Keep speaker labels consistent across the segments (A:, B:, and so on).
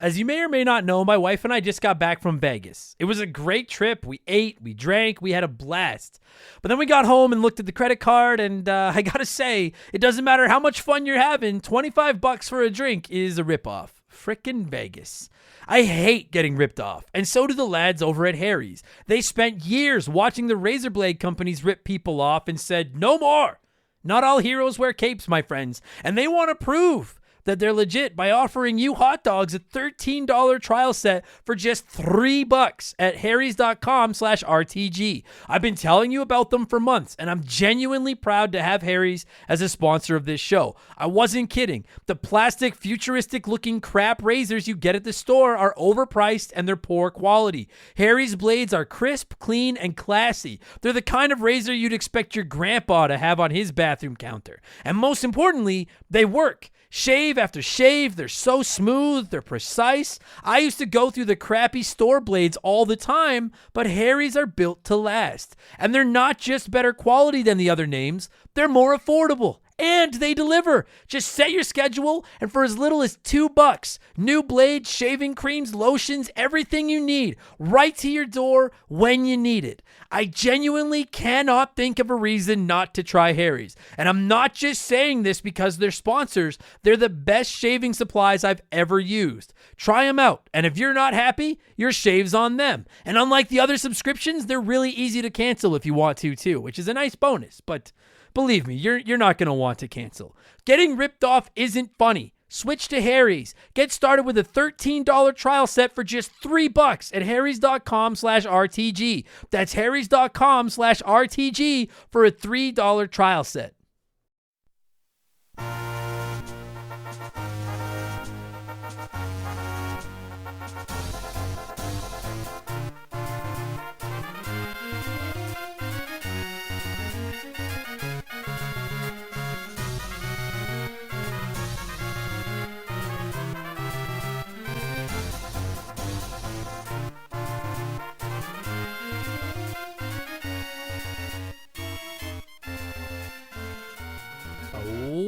A: As you may or may not know, my wife and I just got back from Vegas. It was a great trip. We ate, we drank, we had a blast. But then we got home and looked at the credit card, and I gotta say, it doesn't matter how much fun you're having, $25 for a drink is a ripoff. Frickin' Vegas. I hate getting ripped off, and so do the lads over at Harry's. They spent years watching the razor blade companies rip people off and said, no more. Not all heroes wear capes, my friends, and they want to prove that they're legit by offering you hot dogs a $13 trial set for just $3 at harrys.com/RTG. I've been telling you about them for months, and I'm genuinely proud to have Harry's as a sponsor of this show. I wasn't kidding. The plastic, futuristic-looking crap razors you get at the store are overpriced and they're poor quality. Harry's blades are crisp, clean, and classy. They're the kind of razor you'd expect your grandpa to have on his bathroom counter. And most importantly, they work. Shave after shave, they're so smooth, they're precise. I used to go through the crappy store blades all the time, but Harry's are built to last. And they're not just better quality than the other names, they're more affordable. And they deliver. Just set your schedule, and for as little as $2, new blades, shaving creams, lotions, everything you need, right to your door when you need it. I genuinely cannot think of a reason not to try Harry's. And I'm not just saying this because they're sponsors. They're the best shaving supplies I've ever used. Try them out, and if you're not happy, your shave's on them. And unlike the other subscriptions, they're really easy to cancel if you want to too, which is a nice bonus, but believe me, you're not going to want to cancel. Getting ripped off isn't funny. Switch to Harry's. Get started with a $13 trial set for just $3 at harrys.com/RTG. That's harrys.com/RTG for a $3 trial set.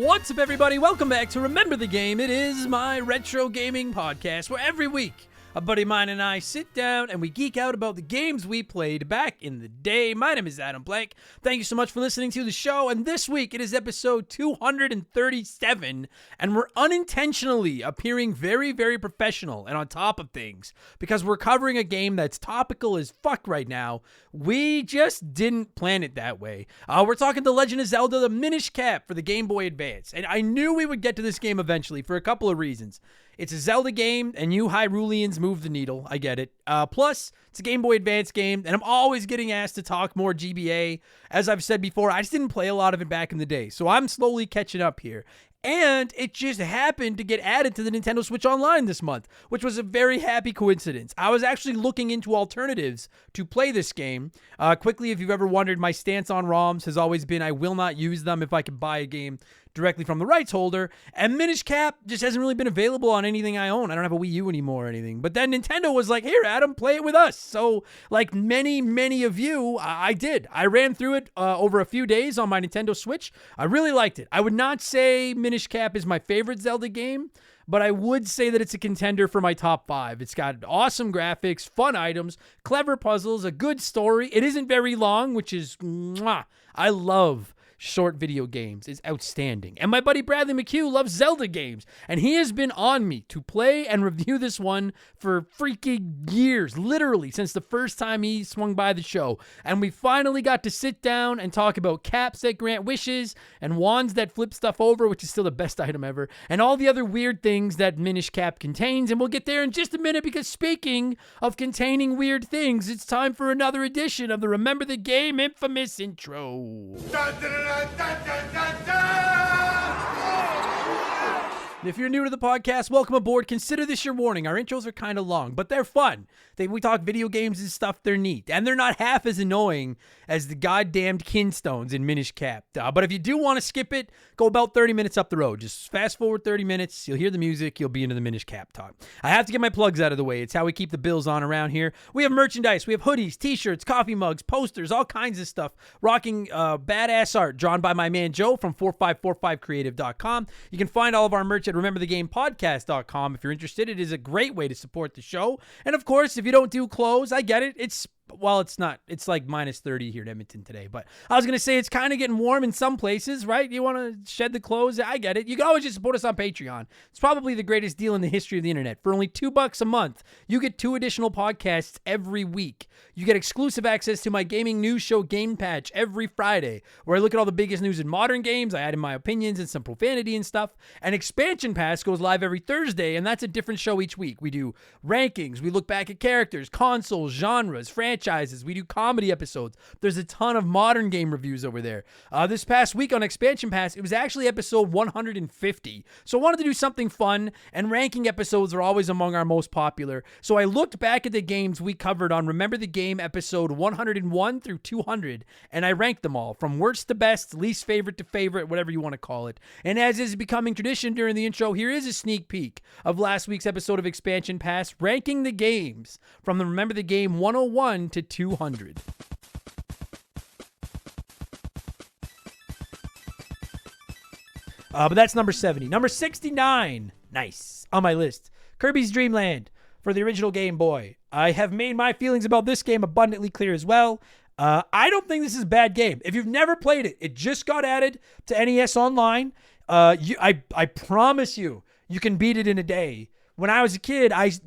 A: What's up, everybody? Welcome back to Remember the Game. It is my retro gaming podcast where every week a buddy of mine and I sit down and we geek out about the games we played back in the day. My name is Adam Blank. Thank you so much for listening to the show. And this week it is episode 237, and we're unintentionally appearing very, very professional and on top of things because we're covering a game that's topical as fuck right now. We just didn't plan it that way. We're talking The Legend of Zelda, the Minish Cap for the Game Boy Advance. And I knew we would get to this game eventually for a couple of reasons. It's a Zelda game, and you Hyruleans move the needle. I get it. Plus, it's a Game Boy Advance game, and I'm always getting asked to talk more GBA. As I've said before, I just didn't play a lot of it back in the day, so I'm slowly catching up here. And it just happened to get added to the Nintendo Switch Online this month, which was a very happy coincidence. I was actually looking into alternatives to play this game. Quickly, if you've ever wondered, my stance on ROMs has always been I will not use them if I can buy a game directly from the rights holder, and Minish Cap just hasn't really been available on anything I own. I don't have a Wii U anymore or anything. But then Nintendo was like, here, Adam, play it with us. So like many of you, I did. I ran through it over a few days on my Nintendo Switch. I really liked it. I would not say Minish Cap is my favorite Zelda game, but I would say that it's a contender for my top 5. It's got awesome graphics, fun items, clever puzzles, a good story. It isn't very long, which is, mwah. I love short video games. Is outstanding. And my buddy Bradley McHugh loves Zelda games, and he has been on me to play and review this one for freaking years, literally since the first time he swung by the show. And we finally got to sit down and talk about caps that grant wishes and wands that flip stuff over, which is still the best item ever, and all the other weird things that Minish Cap contains. And we'll get there in just a minute, because speaking of containing weird things, it's time for another edition of the Remember the Game infamous intro. If you're new to the podcast, welcome aboard. Consider this your warning. Our intros are kind of long, but they're fun. We talk video games and stuff. They're neat. And they're not half as annoying as the goddamned kinstones in Minish Cap. But if you do want to skip it, go about 30 minutes up the road. Just fast forward 30 minutes. You'll hear the music. You'll be into the Minish Cap talk. I have to get my plugs out of the way. It's how we keep the bills on around here. We have merchandise. We have hoodies, t-shirts, coffee mugs, posters, all kinds of stuff. Rocking badass art drawn by my man Joe from 4545creative.com. You can find all of our merch at at rememberthegamepodcast.com if you're interested. It is a great way to support the show. And of course, if you don't do clothes, I get it. It's not. It's like minus 30 here in Edmonton today. But I was going to say it's kind of getting warm in some places, right? You want to shed the clothes? I get it. You can always just support us on Patreon. It's probably the greatest deal in the history of the internet. For only $2 a month, you get 2 additional podcasts every week. You get exclusive access to my gaming news show Game Patch every Friday, where I look at all the biggest news in modern games. I add in my opinions and some profanity and stuff. And Expansion Pass goes live every Thursday, and that's a different show each week. We do rankings. We look back at characters, consoles, genres, franchises. We do comedy episodes. There's a ton of modern game reviews over there. This past week on Expansion Pass, it was actually episode 150. So I wanted to do something fun, and ranking episodes are always among our most popular. So I looked back at the games we covered on Remember the Game episode 101 through 200, and I ranked them all from worst to best, least favorite to favorite, whatever you want to call it. And as is becoming tradition during the intro, here is a sneak peek of last week's episode of Expansion Pass, ranking the games from the Remember the Game 101 to 200. But that's number 70. Number 69, nice, on my list, Kirby's Dream Land for the original Game Boy. I have made my feelings about this game abundantly clear as well. I don't think this is a bad game. If you've never played it, it just got added to NES Online. I promise you, you can beat it in a day. When I was a kid, I've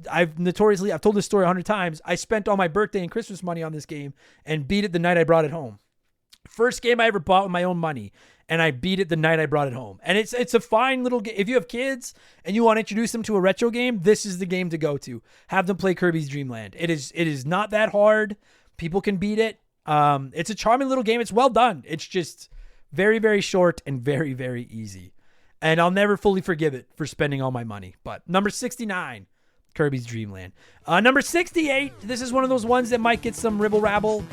A: told this story 100 times. I spent all my birthday and Christmas money on this game and beat it the night I brought it home. First game I ever bought with my own money, and I beat it the night I brought it home. And it's a fine little game. If you have kids and you want to introduce them to a retro game, this is the game to go to. Have them play Kirby's Dream Land. It is not that hard. People can beat it. It's a charming little game. It's well done. It's just very, very short and very, very easy. And I'll never fully forgive it for spending all my money. But number 69, Kirby's Dream Land. Number 68, this is one of those ones that might get some ribble-rabble.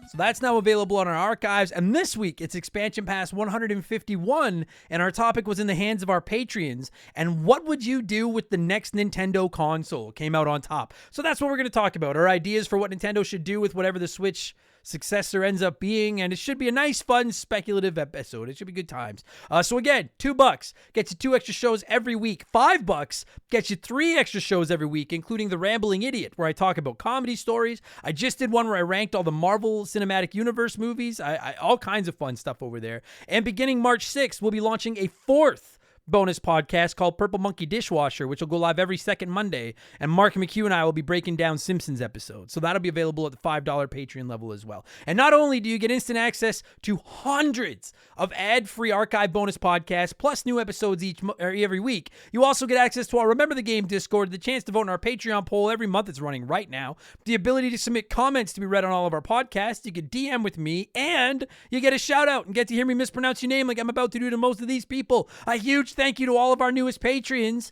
A: So that's now available on our archives. And this week, it's Expansion Pass 151, and our topic was in the hands of our Patreons. And what would you do with the next Nintendo console? Came out on top. So that's what we're going to talk about. Our ideas for what Nintendo should do with whatever the Switch successor ends up being, and it should be a nice, fun, speculative episode. It should be good times. So again, $2 gets you 2 extra shows every week. $5 gets you 3 extra shows every week, including The Rambling Idiot, where I talk about comedy stories. I just did one where I ranked all the Marvel Cinematic Universe movies. All kinds of fun stuff over there. And beginning March 6th, we'll be launching a 4th bonus podcast called Purple Monkey Dishwasher, which will go live every second Monday, and Mark McHugh and I will be breaking down Simpsons episodes. So that'll be available at the $5 Patreon level as well. And not only do you get instant access to hundreds of ad-free archive bonus podcasts, plus new episodes every week, you also get access to our Remember the Game Discord, the chance to vote in our Patreon poll every month. It's running right now, the ability to submit comments to be read on all of our podcasts. You can DM with me, and you get a shout out and get to hear me mispronounce your name like I'm about to do to most of these people. A huge thank you to all of our newest patrons: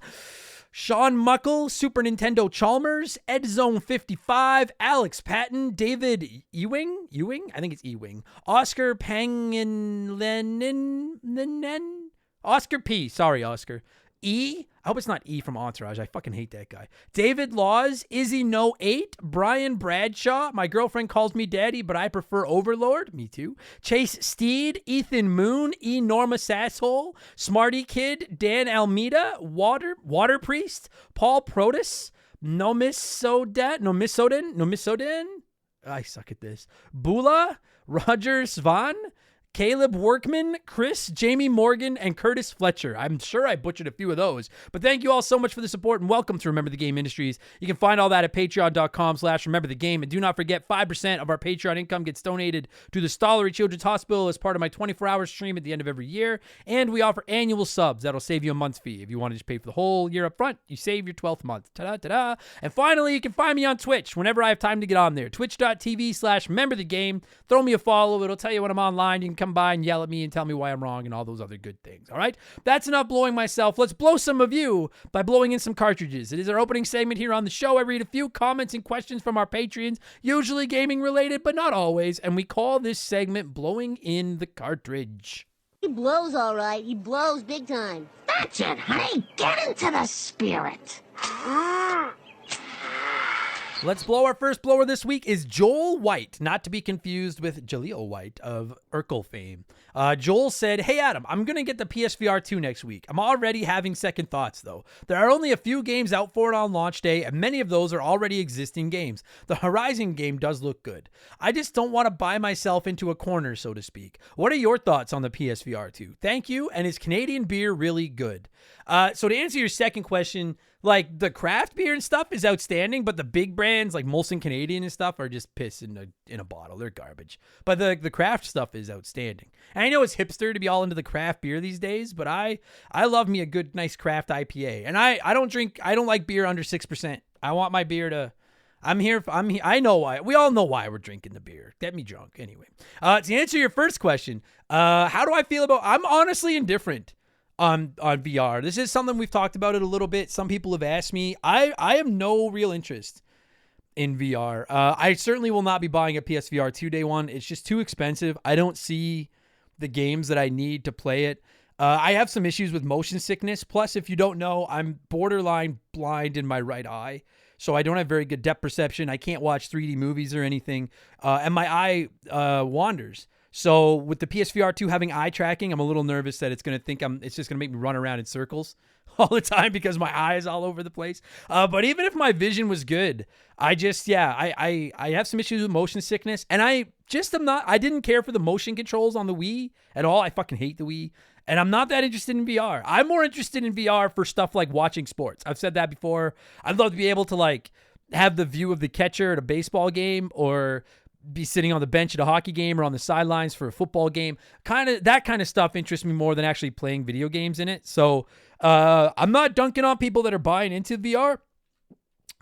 A: Sean Muckle, Super Nintendo Chalmers, Edzone55, Alex Patton, David Ewing, I think it's Ewing, Oscar Pangaleninen, Oscar P, sorry Oscar, E, I hope it's not E from Entourage. I fucking hate that guy. David Laws, Izzy No 8, Brian Bradshaw. My girlfriend calls me daddy, but I prefer Overlord. Me too. Chase Steed, Ethan Moon, E Norma Sasshole, Smarty Kid, Dan Almeida, Water Priest, Paul Protus, Nomisodin. I suck at this. Bula, Roger Svan, Caleb Workman, Chris, Jamie Morgan, and Curtis Fletcher. I'm sure I butchered a few of those, but thank you all so much for the support, and welcome to Remember the Game Industries. You can find all that at patreon.com/rememberthegame, and do not forget 5% of our Patreon income gets donated to the Stollery Children's Hospital as part of my 24-hour stream at the end of every year, and we offer annual subs that'll save you a month's fee. If you want to just pay for the whole year up front, you save your 12th month. Ta-da, ta-da. And finally, you can find me on Twitch whenever I have time to get on there. Twitch.tv/rememberthegame. Throw me a follow. It'll tell you when I'm online. You can come by and yell at me and tell me why I'm wrong and all those other good things. All right? That's enough blowing myself. Let's blow some of you by blowing in some cartridges. It is our opening segment here on the show. I read a few comments and questions from our Patreons, usually gaming related, but not always, and we call this segment Blowing in the Cartridge.
B: He blows all right. He blows big time.
C: That's it, honey. Get into the spirit.
A: Let's blow. Our first blower this week is Joel White, not to be confused with Jaleel White of Urkel fame. Joel said, "Hey Adam, I'm going to get the PSVR 2 next week. I'm already having second thoughts though. There are only a few games out for it on launch day, and many of those are already existing games. The Horizon game does look good. I just don't want to buy myself into a corner, so to speak. What are your thoughts on the PSVR 2? Thank you, and is Canadian beer really good?" So to answer your second question, like the craft beer and stuff is outstanding, but the big brands like Molson Canadian and stuff are just piss in a bottle. They're garbage. But the craft stuff is outstanding. And I know it's hipster to be all into the craft beer these days, but I love me a good, nice craft IPA. And I don't like beer under 6%. I want my beer to, I know why. We all know why we're drinking the beer. Get me drunk. Anyway, to answer your first question, how do I feel about, I'm honestly indifferent on VR. This is something we've talked about it a little bit. Some people have asked me. I have no real interest in VR. I certainly will not be buying a PSVR 2 day one. It's just too expensive. I don't see the games that I need to play it. I have some issues with motion sickness. Plus, if you don't know, I'm borderline blind in my right eye. So I don't have very good depth perception. I can't watch 3D movies or anything. And my eye wanders. So with the PSVR 2 having eye tracking, I'm a little nervous that it's going to think it's just going to make me run around in circles all the time because my eye is all over the place. But even if my vision was good, I have some issues with motion sickness, and I didn't care for the motion controls on the Wii at all. I fucking hate the Wii, and I'm not that interested in VR. I'm more interested in VR for stuff like watching sports. I've said that before. I'd love to be able to like have the view of the catcher at a baseball game, or be sitting on the bench at a hockey game, or on the sidelines for a football game. That kind of stuff interests me more than actually playing video games in it. So I'm not dunking on people that are buying into VR,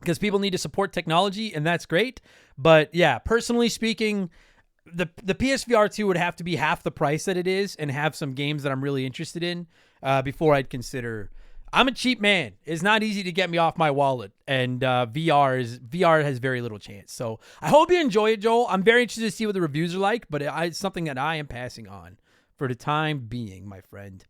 A: because people need to support technology, and that's great. But yeah, personally speaking, the PSVR 2 would have to be half the price that it is and have some games that I'm really interested in before I'd consider. I'm a cheap man. It's not easy to get me off my wallet, and VR has very little chance. So I hope you enjoy it, Joel. I'm very interested to see what the reviews are like, but it's something that I am passing on for the time being, my friend.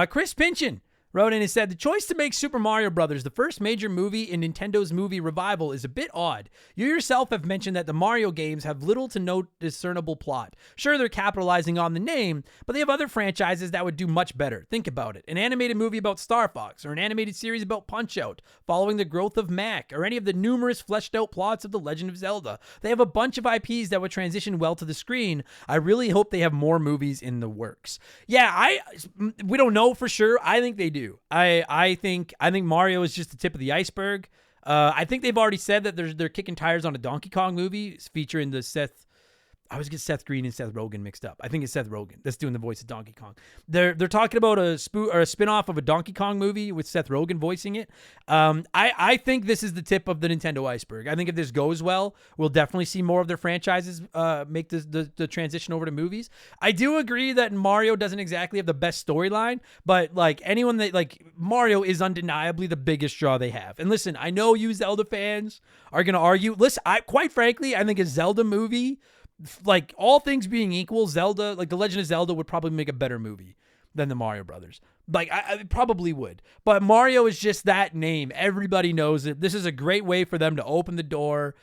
A: Chris Pinchin wrote in and said, "The choice to make Super Mario Brothers the first major movie in Nintendo's movie revival is a bit odd. You yourself have mentioned that the Mario games have little to no discernible plot. Sure, they're capitalizing on the name, but they have other franchises that would do much better. Think about it. An animated movie about Star Fox, or an animated series about Punch-Out, following the growth of Mac, or any of the numerous fleshed out plots of The Legend of Zelda. They have a bunch of IPs that would transition well to the screen. I really hope they have more movies in the works." Yeah, we don't know for sure. I think they do. I think Mario is just the tip of the iceberg. I think they've already said that they're kicking tires on a Donkey Kong movie featuring I always get Seth Green and Seth Rogen mixed up. I think it's Seth Rogen that's doing the voice of Donkey Kong. They're talking about a spin-off of a Donkey Kong movie with Seth Rogen voicing it. I think this is the tip of the Nintendo iceberg. I think if this goes well, we'll definitely see more of their franchises make the transition over to movies. I do agree that Mario doesn't exactly have the best storyline, but like anyone that like Mario is undeniably the biggest draw they have. And listen, I know you Zelda fans are going to argue. Listen, quite frankly, I think a Zelda movie, like all things being equal, Zelda, like The Legend of Zelda, would probably make a better movie than the Mario Brothers. Like I probably would. But Mario is just that name. Everybody knows it. This is a great way for them to open the door.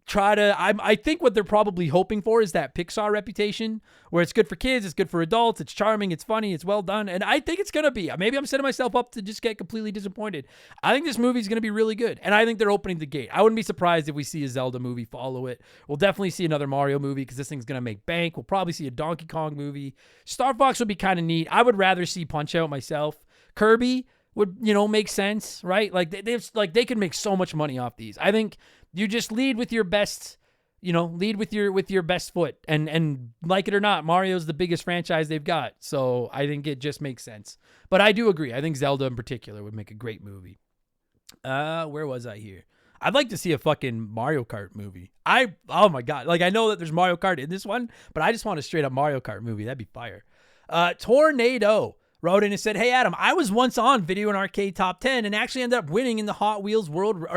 A: I think what they're probably hoping for is that Pixar reputation, where it's good for kids, it's good for adults, it's charming, it's funny, it's well done, and I think it's gonna be. Maybe I'm setting myself up to just get completely disappointed. I think this movie's gonna be really good, and I think they're opening the gate. I wouldn't be surprised if we see a Zelda movie follow it. We'll definitely see another Mario movie because this thing's gonna make bank. We'll probably see a Donkey Kong movie. Star Fox would be kind of neat. I would rather see Punch-Out myself. Kirby would, make sense, right? Like they could make so much money off these. I think you just lead with your best, lead with your best foot, and like it or not, Mario's the biggest franchise they've got. So I think it just makes sense. But I do agree. I think Zelda in particular would make a great movie. Where was I here? I'd like to see a fucking Mario Kart movie. Oh my God. Like I know that there's Mario Kart in this one, but I just want a straight up Mario Kart movie. That'd be fire. Tornado wrote in and said, "Hey Adam, I was once on Video and Arcade Top 10 and actually ended up winning in the Hot Wheels World Race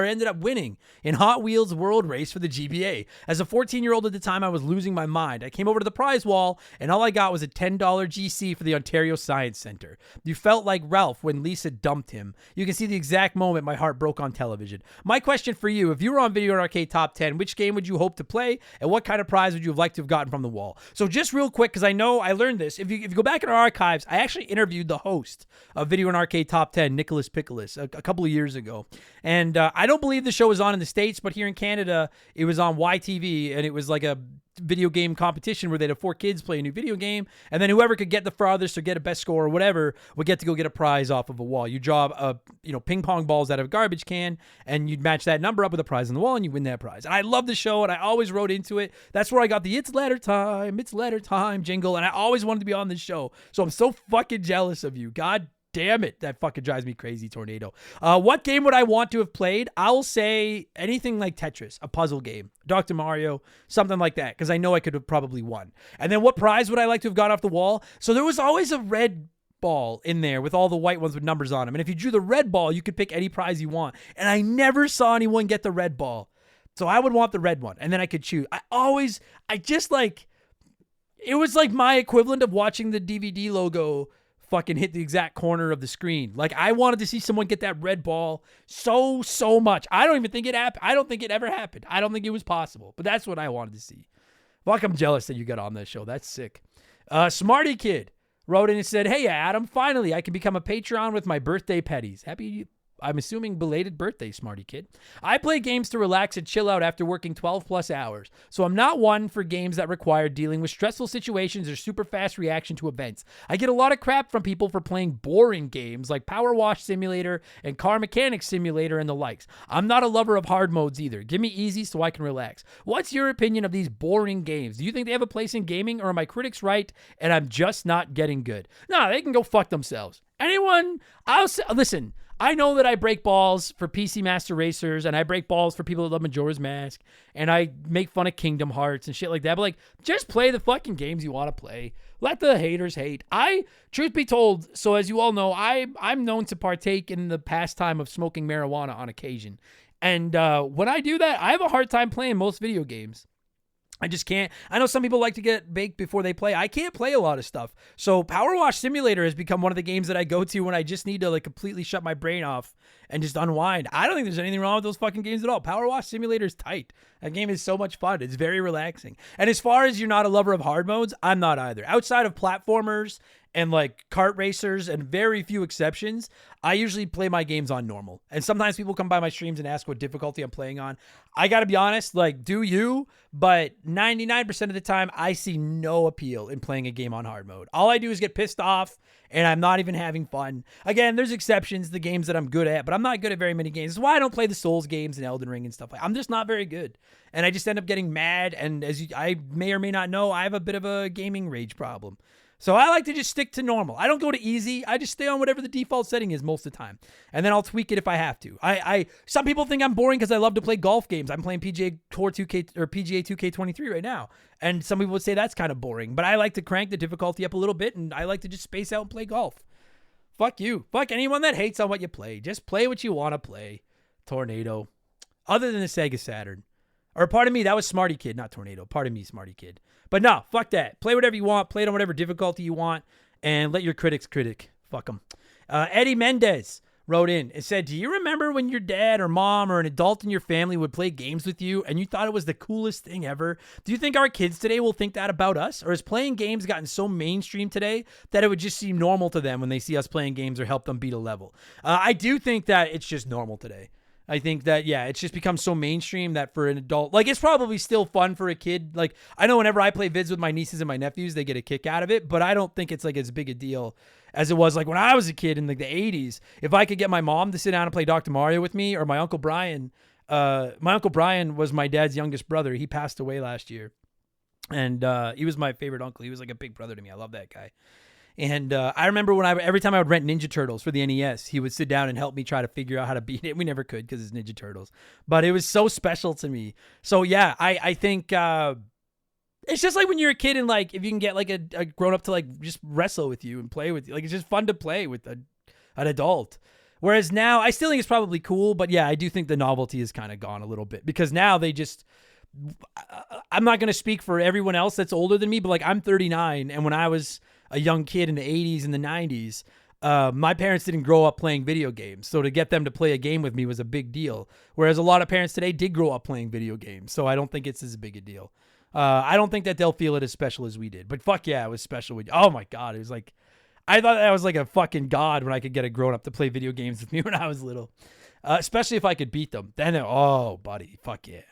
A: for the GBA. As a 14-year-old at the time, I was losing my mind. I came over to the prize wall and all I got was a $10 GC for the Ontario Science Center. You felt like Ralph when Lisa dumped him. You can see the exact moment my heart broke on television. My question for you, if you were on Video and Arcade Top 10, which game would you hope to play and what kind of prize would you have liked to have gotten from the wall?" So just real quick, because I know I learned this, if you go back in our archives, I actually interviewed the host of Video and Arcade Top 10, Nicholas Pickles, a couple of years ago. And I don't believe the show was on in the States, but here in Canada, it was on YTV, and it was like a video game competition where they'd have 4 kids play a new video game, and then whoever could get the farthest or get a best score or whatever would get to go get a prize off of a wall. You draw ping pong balls out of a garbage can, and you'd match that number up with a prize on the wall, and you win that prize. And I love the show, and I always wrote into it. That's where I got the it's letter time jingle, and I always wanted to be on this show. So I'm so fucking jealous of you. God damn it, that fucking drives me crazy, Tornado. What game would I want to have played? I'll say anything like Tetris, a puzzle game, Dr. Mario, something like that, because I know I could have probably won. And then what prize would I like to have got off the wall? So there was always a red ball in there with all the white ones with numbers on them. And if you drew the red ball, you could pick any prize you want. And I never saw anyone get the red ball. So I would want the red one. And then I could choose. It was like my equivalent of watching the DVD logo fucking hit the exact corner of the screen. Like, I wanted to see someone get that red ball so much. I don't even think it happened. I don't think it ever happened. I don't think it was possible. But that's what I wanted to see. Fuck, I'm jealous that you got on this show. That's sick. Smarty Kid wrote in and said, "Hey, Adam, finally, I can become a Patreon with my birthday petties. Happy, I'm assuming, belated birthday, Smarty Kid. I play games to relax and chill out after working 12 plus hours. So I'm not one for games that require dealing with stressful situations or super fast reaction to events. I get a lot of crap from people for playing boring games like Power Wash Simulator and Car Mechanics Simulator and the likes. I'm not a lover of hard modes either. Give me easy so I can relax. What's your opinion of these boring games? Do you think they have a place in gaming, or are my critics right and I'm just not getting good?" No, they can go fuck themselves. Listen, I know that I break balls for PC Master Racers, and I break balls for people that love Majora's Mask, and I make fun of Kingdom Hearts and shit like that, but just play the fucking games you want to play. Let the haters hate. Truth be told, so as you all know, I'm known to partake in the pastime of smoking marijuana on occasion. And when I do that, I have a hard time playing most video games. I just can't. I know some people like to get baked before they play. I can't play a lot of stuff. So Power Wash Simulator has become one of the games that I go to when I just need to completely shut my brain off and just unwind. I don't think there's anything wrong with those fucking games at all. Power Wash Simulator is tight. That game is so much fun. It's very relaxing. And as far as you're not a lover of hard modes, I'm not either. Outside of platformers and kart racers and very few exceptions, I usually play my games on normal. And sometimes people come by my streams and ask what difficulty I'm playing on. I got to be honest, do you? But 99% of the time, I see no appeal in playing a game on hard mode. All I do is get pissed off, and I'm not even having fun. Again, there's exceptions, the games that I'm good at, but I'm not good at very many games. That's why I don't play the Souls games and Elden Ring and stuff. I'm just not very good. And I just end up getting mad, and I may or may not know, I have a bit of a gaming rage problem. So I like to just stick to normal. I don't go to easy. I just stay on whatever the default setting is most of the time. And then I'll tweak it if I have to. Some people think I'm boring because I love to play golf games. I'm playing PGA Tour 2K or PGA 2K23 right now. And some people would say that's kind of boring. But I like to crank the difficulty up a little bit, and I like to just space out and play golf. Fuck you. Fuck anyone that hates on what you play. Just play what you want to play. Tornado. Other than the Sega Saturn. Or pardon me, that was Smarty Kid, not Tornado. Pardon me, Smarty Kid. But no, fuck that. Play whatever you want. Play it on whatever difficulty you want. And let your critics critic. Fuck them. Eddie Mendez wrote in and said, "Do you remember when your dad or mom or an adult in your family would play games with you and you thought it was the coolest thing ever? Do you think our kids today will think that about us? Or has playing games gotten so mainstream today that it would just seem normal to them when they see us playing games or help them beat a level?" I do think that it's just normal today. I think that, yeah, it's just become so mainstream that for an adult, it's probably still fun for a kid. I know whenever I play vids with my nieces and my nephews, they get a kick out of it, but I don't think it's as big a deal as it was when I was a kid in the 80s. If I could get my mom to sit down and play Dr. Mario with me, or my Uncle Brian. My Uncle Brian was my dad's youngest brother. He passed away last year. And he was my favorite uncle. He was like a big brother to me. I love that guy. And I remember every time I would rent Ninja Turtles for the NES, he would sit down and help me try to figure out how to beat it. We never could because it's Ninja Turtles. But it was so special to me. So, yeah, I think It's just like when you're a kid and like if you can get like a grown up to like just wrestle with you and play with you, like it's just fun to play with an adult. Whereas now I still think it's probably cool, but yeah, I do think the novelty has kind of gone a little bit because now they just. I'm not going to speak for everyone else that's older than me, but like I'm 39, and when I was a young kid in the 80s and the 90s, my parents didn't grow up playing video games, so to get them to play a game with me was a big deal. Whereas a lot of parents today did grow up playing video games, so I don't think it's as big a deal. I don't think that they'll feel it as special as we did, but fuck yeah, it was special. Oh my God, it was like, I thought I was like a fucking god when I could get a grown up to play video games with me when I was little, especially if I could beat them. Then, oh buddy, fuck yeah.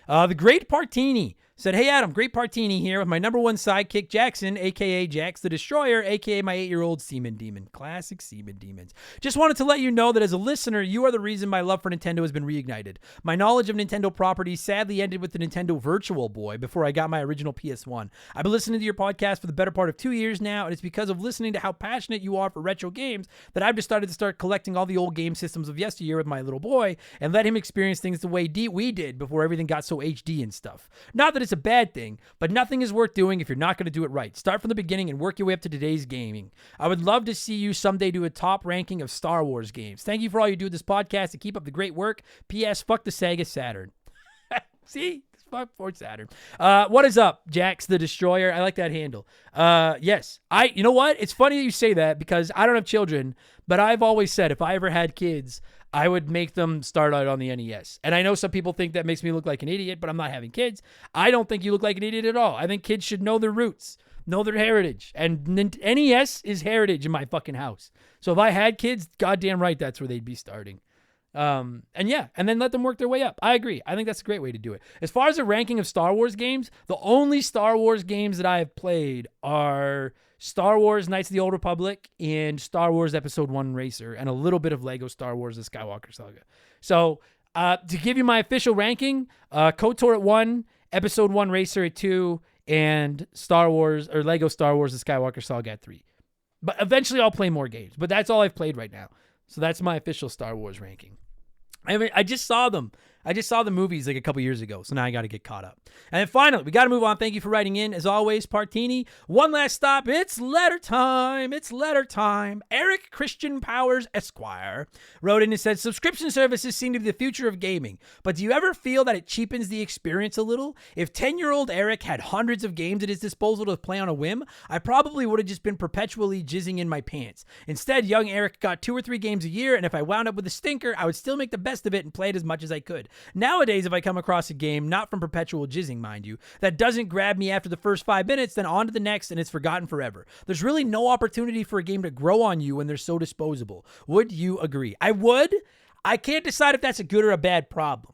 A: The Great Partini said, hey, Adam, Great Partini here with my number one sidekick, Jackson, a.k.a. Jax the Destroyer, a.k.a. my 8-year-old Seaman Demon. Classic Seaman Demons. Just wanted to let you know that as a listener, you are the reason my love for Nintendo has been reignited. My knowledge of Nintendo properties sadly ended with the Nintendo Virtual Boy before I got my original PS1. I've been listening to your podcast for the better part of 2 years now, and it's because of listening to how passionate you are for retro games that I've decided to start collecting all the old game systems of yesteryear with my little boy and let him experience things the way we did before everything got so HD and stuff. Not that it's a bad thing, but nothing is worth doing if you're not going to do it right. Start from the beginning and work your way up to today's gaming. I would love to see you someday do a top ranking of Star Wars games. Thank you for all you do with this podcast and keep up the great work. P.S. Fuck the Sega Saturn. See? Fuck Ford Saturn. What is up, Jax the Destroyer? I like that handle. Yes. You know what? It's funny that you say that because I don't have children, but I've always said if I ever had kids, I would make them start out on the NES. And I know some people think that makes me look like an idiot, but I'm not having kids. I don't think you look like an idiot at all. I think kids should know their roots, know their heritage. And NES is heritage in my fucking house. So if I had kids, goddamn right, that's where they'd be starting. And then let them work their way up. I agree. I think that's a great way to do it. As far as a ranking of Star Wars games, the only Star Wars games that I have played are Star Wars Knights of the Old Republic and Star Wars Episode 1 Racer and a little bit of Lego Star Wars The Skywalker Saga. So to give you my official ranking, KOTOR at 1, Episode 1 Racer at 2, and Star Wars or Lego Star Wars The Skywalker Saga at 3. But eventually I'll play more games, but that's all I've played right now. So that's my official Star Wars ranking. I just saw them. I just saw the movies like a couple years ago, so now I got to get caught up. And then finally, we got to move on. Thank you for writing in. As always, Partini. One last stop. It's letter time. It's letter time. Eric Christian Powers, Esquire, wrote in and said, subscription services seem to be the future of gaming, but do you ever feel that it cheapens the experience a little? If 10-year-old Eric had hundreds of games at his disposal to play on a whim, I probably would have just been perpetually jizzing in my pants. Instead, young Eric got 2 or 3 games a year, and if I wound up with a stinker, I would still make the best of it and play it as much as I could. Nowadays, if I come across a game, not from perpetual jizzing, mind you, that doesn't grab me after the first 5 minutes, then on to the next, and it's forgotten forever. There's really no opportunity for a game to grow on you when they're so disposable. Would you agree? I would. I can't decide if that's a good or a bad problem.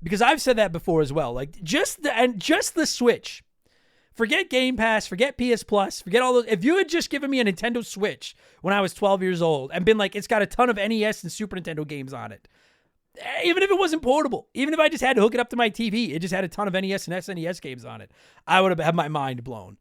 A: Because I've said that before as well. Like just the Switch. Forget Game Pass, forget PS Plus, forget all those. If you had just given me a Nintendo Switch when I was 12 years old and been like, it's got a ton of NES and Super Nintendo games on it, even if it wasn't portable, even if I just had to hook it up to my TV, it just had a ton of NES and SNES games on it, I would have had my mind blown.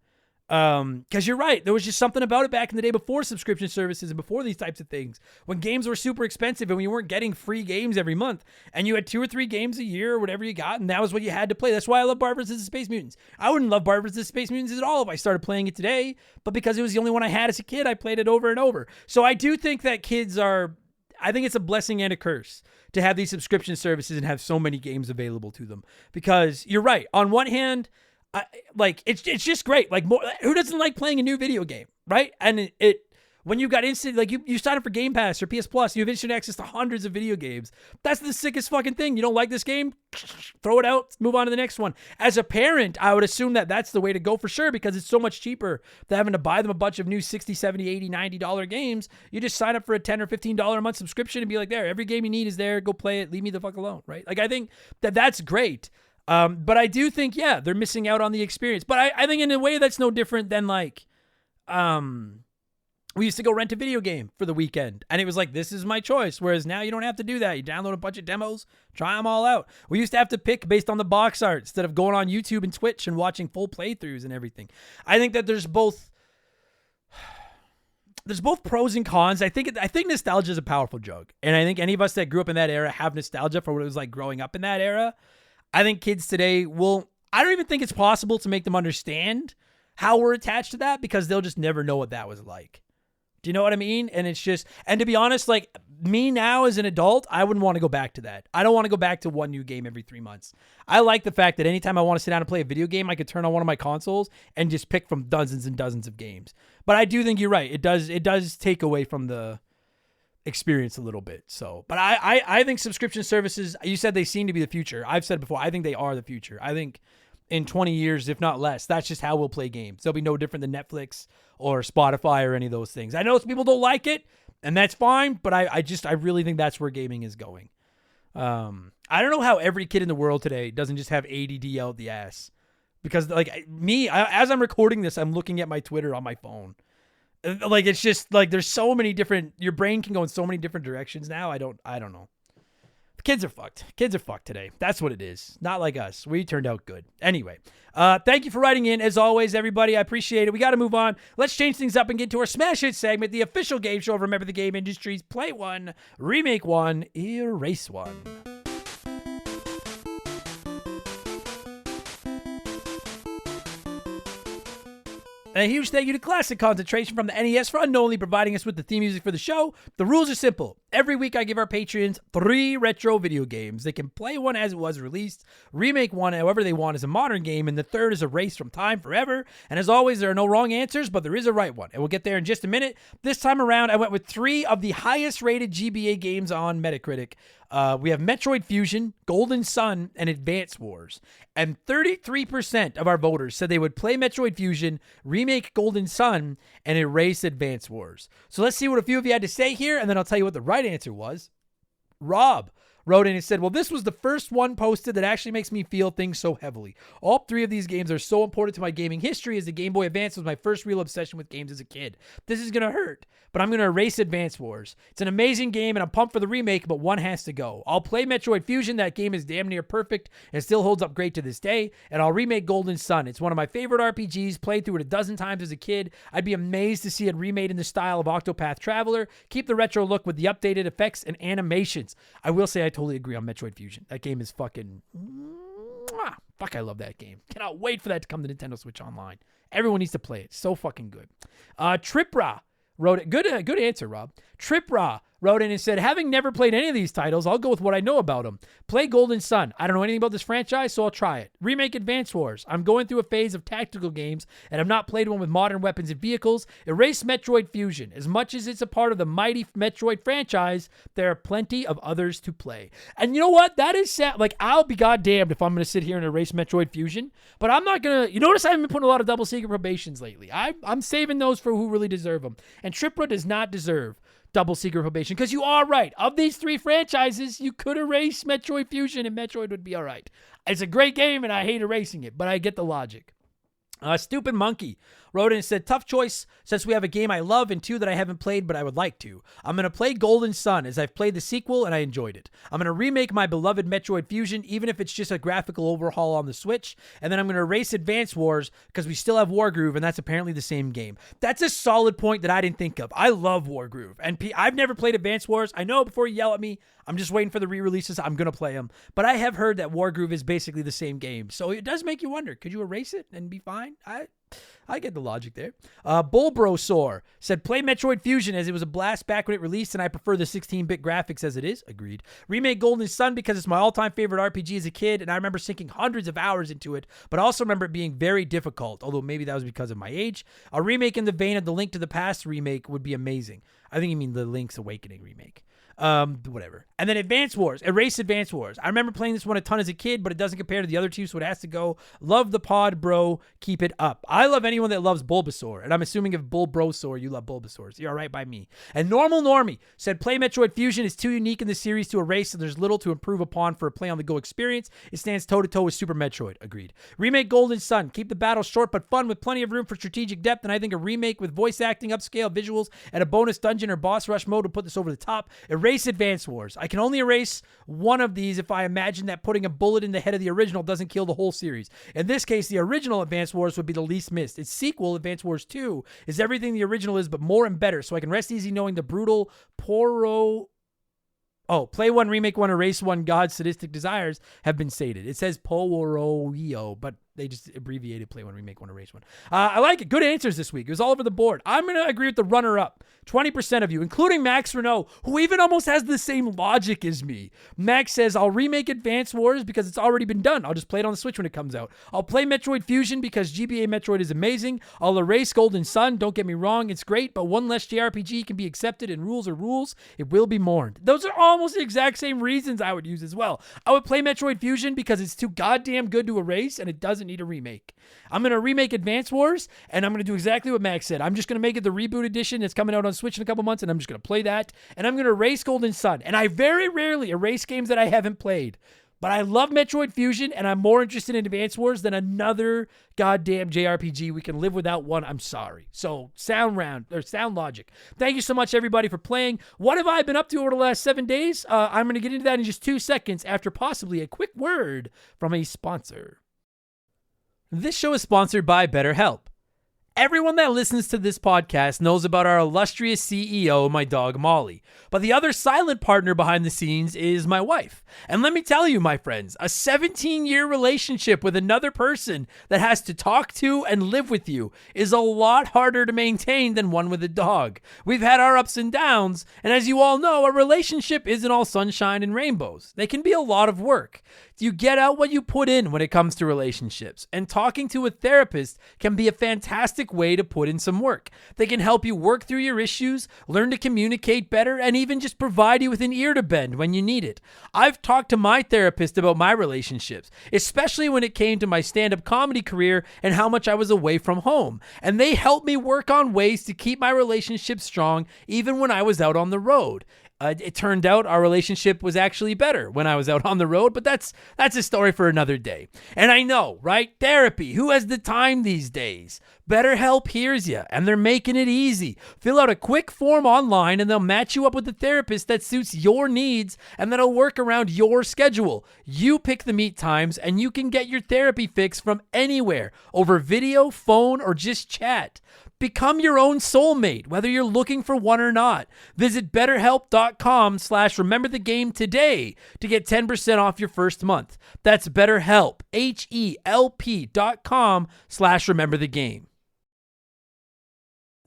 A: Because you're right, there was just something about it back in the day before subscription services and before these types of things, when games were super expensive and when you weren't getting free games every month, and you had 2 or 3 games a year or whatever you got, and that was what you had to play. That's why I love Barbara vs. Space Mutants. I wouldn't love Barbara vs. Space Mutants at all if I started playing it today, but because it was the only one I had as a kid, I played it over and over. So I do think that I think it's a blessing and a curse to have these subscription services and have so many games available to them. Because you're right. On one hand, it's just great. Like, who doesn't like playing a new video game, right? And when you got instant, like you sign up for Game Pass or PS Plus, you have instant access to hundreds of video games. That's the sickest fucking thing. You don't like this game? Throw it out, move on to the next one. As a parent, I would assume that that's the way to go for sure, because it's so much cheaper than having to buy them a bunch of new $60, $70, $80, $90 games. You just sign up for a $10 or $15 a month subscription and be like, there, every game you need is there. Go play it. Leave me the fuck alone, right? Like, I think that's great. But I do think, yeah, they're missing out on the experience. But I think in a way that's no different than like, we used to go rent a video game for the weekend, and it was like, this is my choice. Whereas now you don't have to do that. You download a bunch of demos, try them all out. We used to have to pick based on the box art instead of going on YouTube and Twitch and watching full playthroughs and everything. I think that there's both pros and cons. I think nostalgia is a powerful drug. And I think any of us that grew up in that era have nostalgia for what it was like growing up in that era. I think kids today I don't even think it's possible to make them understand how we're attached to that because they'll just never know what that was like. Do you know what I mean? And it's just, and to be honest, like me now as an adult, I wouldn't want to go back to that. I don't want to go back to one new game every 3 months. I like the fact that anytime I want to sit down and play a video game, I could turn on one of my consoles and just pick from dozens and dozens of games. But I do think you're right. It does take away from the experience a little bit. So, but I think subscription services, you said they seem to be the future. I've said before, I think they are the future. I think in 20 years, if not less, that's just how we'll play games. They'll be no different than Netflix or Spotify or any of those things. I know some people don't like it, and that's fine, but I really think that's where gaming is going. I don't know how every kid in the world today doesn't just have ADD out the ass. Because like me, as I'm recording this, I'm looking at my Twitter on my phone. Like it's just like there's so many different, your brain can go in so many different directions now. I don't know. Kids are fucked. Kids are fucked today. That's what it is. Not like us. We turned out good. Anyway, thank you for writing in. As always, everybody, I appreciate it. We got to move on. Let's change things up and get to our Smash Hit segment, the official game show of Remember the Game Industries. Play one, remake one, erase one. And a huge thank you to Classic Concentration from the NES for unknowingly providing us with the theme music for the show. The rules are simple. Every week I give our patrons 3 retro video games. They can play one as it was released, remake one however they want as a modern game, and the third is erased from time forever. And as always, there are no wrong answers, but there is a right one. And we'll get there in just a minute. This time around, I went with 3 of the highest rated GBA games on Metacritic. We have Metroid Fusion, Golden Sun, and Advance Wars. And 33% of our voters said they would play Metroid Fusion, remake Golden Sun, and erase Advance Wars. So let's see what a few of you had to say here, and then I'll tell you what the right answer was. Rob wrote in and said, well, this was the first one posted that actually makes me feel things so heavily. All 3 of these games are so important to my gaming history as the Game Boy Advance was my first real obsession with games as a kid. This is going to hurt, but I'm going to erase Advance Wars. It's an amazing game and I'm pumped for the remake, but one has to go. I'll play Metroid Fusion. That game is damn near perfect and still holds up great to this day. And I'll remake Golden Sun. It's one of my favorite RPGs, played through it a dozen times as a kid. I'd be amazed to see it remade in the style of Octopath Traveler. Keep the retro look with the updated effects and animations. I will say I totally agree on Metroid Fusion. That game is fucking... Fuck, I love that game. Cannot wait for that to come to Nintendo Switch Online. Everyone needs to play it. So fucking good. Tripra wrote it. Good answer, Rob. Tripra wrote in and said, having never played any of these titles, I'll go with what I know about them. Play Golden Sun. I don't know anything about this franchise, so I'll try it. Remake Advance Wars. I'm going through a phase of tactical games, and I've not played one with modern weapons and vehicles. Erase Metroid Fusion. As much as it's a part of the mighty Metroid franchise, there are plenty of others to play. And you know what? That is sad. Like, I'll be goddamned if I'm going to sit here and erase Metroid Fusion, but I'm not going to... You notice I haven't been putting a lot of double secret probations lately. I'm saving those for who really deserve them. And Tripra does not deserve double secret probation, because you are right. Of these 3 franchises, you could erase Metroid Fusion and Metroid would be all right. It's a great game and I hate erasing it, but I get the logic. Stupid Monkey wrote in and said, tough choice since we have a game I love and 2 that I haven't played but I would like to. I'm going to play Golden Sun as I've played the sequel and I enjoyed it. I'm going to remake my beloved Metroid Fusion even if it's just a graphical overhaul on the Switch. And then I'm going to erase Advance Wars because we still have Wargroove and that's apparently the same game. That's a solid point that I didn't think of. I love Wargroove and I've never played Advance Wars. I know before you yell at me, I'm just waiting for the re-releases. I'm going to play them. But I have heard that Wargroove is basically the same game. So it does make you wonder, could you erase it and be fine? I get the logic there. Bullbrosaur said, play Metroid Fusion as it was a blast back when it released and I prefer the 16-bit graphics as it is. Agreed. Remake Golden Sun because it's my all-time favorite RPG as a kid and I remember sinking hundreds of hours into it, but I also remember it being very difficult, although maybe that was because of my age. A remake in the vein of the Link to the Past remake would be amazing. I think you mean the Link's Awakening remake. Whatever. And then Advance Wars, erase Advance Wars. I remember playing this one a ton as a kid, but it doesn't compare to the other 2, so it has to go. Love the pod, bro. Keep it up. I love anyone that loves Bulbasaur, and I'm assuming if Bulbrosaur, you love Bulbasaur. So you're all right by me. And Normal Normie said, play Metroid Fusion is too unique in the series to erase, so there's little to improve upon for a play-on-the-go experience. It stands toe-to-toe with Super Metroid. Agreed. Remake Golden Sun. Keep the battle short but fun with plenty of room for strategic depth, and I think a remake with voice acting, upscale visuals, and a bonus dungeon or boss rush mode would put this over the top. Erase Advance Wars. I can only erase one of these if I imagine that putting a bullet in the head of the original doesn't kill the whole series. In this case, the original Advance Wars would be the least missed. Its sequel, Advance Wars 2, is everything the original is, but more and better, so I can rest easy knowing the brutal play one, remake one, erase one, God's sadistic desires have been sated. It says Poroio, but They just abbreviated play one, remake one, erase one. I like it. Good answers this week. It was all over the board. I'm going to agree with the runner-up. 20% of you, including Max Renault, who even almost has the same logic as me. Max says, I'll remake Advance Wars because it's already been done. I'll just play it on the Switch when it comes out. I'll play Metroid Fusion because GBA Metroid is amazing. I'll erase Golden Sun. Don't get me wrong, it's great, but one less JRPG can be accepted and rules are rules. It will be mourned. Those are almost the exact same reasons I would use as well. I would play Metroid Fusion because it's too goddamn good to erase and it doesn't need a remake. I'm going to remake Advance Wars, and I'm going to do exactly what Max said. I'm just going to make it the reboot edition that's coming out on Switch in a couple months, and I'm just going to play that, and I'm going to erase Golden Sun. And I very rarely erase games that I haven't played, but I love Metroid Fusion, and I'm more interested in Advance Wars than another goddamn JRPG. We can live without one. I'm sorry. So sound logic. Thank you so much, everybody, for playing. What have I been up to over the last 7 days? I'm going to get into that in just 2 seconds after possibly a quick word from a sponsor. This show is sponsored by BetterHelp. Everyone that listens to this podcast knows about our illustrious CEO, my dog Molly. But the other silent partner behind the scenes is my wife. And let me tell you, my friends, a 17-year relationship with another person that has to talk to and live with you is a lot harder to maintain than one with a dog. We've had our ups and downs, and as you all know, a relationship isn't all sunshine and rainbows. They can be a lot of work. You get out what you put in when it comes to relationships, and talking to a therapist can be a fantastic way to put in some work. They can help you work through your issues, learn to communicate better, and even just provide you with an ear to bend when you need it. I've talked to my therapist about my relationships, especially when it came to my stand-up comedy career and how much I was away from home, and they helped me work on ways to keep my relationship strong even when I was out on the road. It turned out our relationship was actually better when I was out on the road, but that's a story for another day. And I know, right? Therapy. Who has the time these days? BetterHelp hears you, and they're making it easy. Fill out a quick form online, and they'll match you up with a therapist that suits your needs, and that'll work around your schedule. You pick the meet times, and you can get your therapy fix from anywhere, over video, phone, or just chat. Become your own soulmate, whether you're looking for one or not. Visit BetterHelp.com/rememberthegame today to get 10% off your first month. That's BetterHelp, HELP.com/rememberthegame.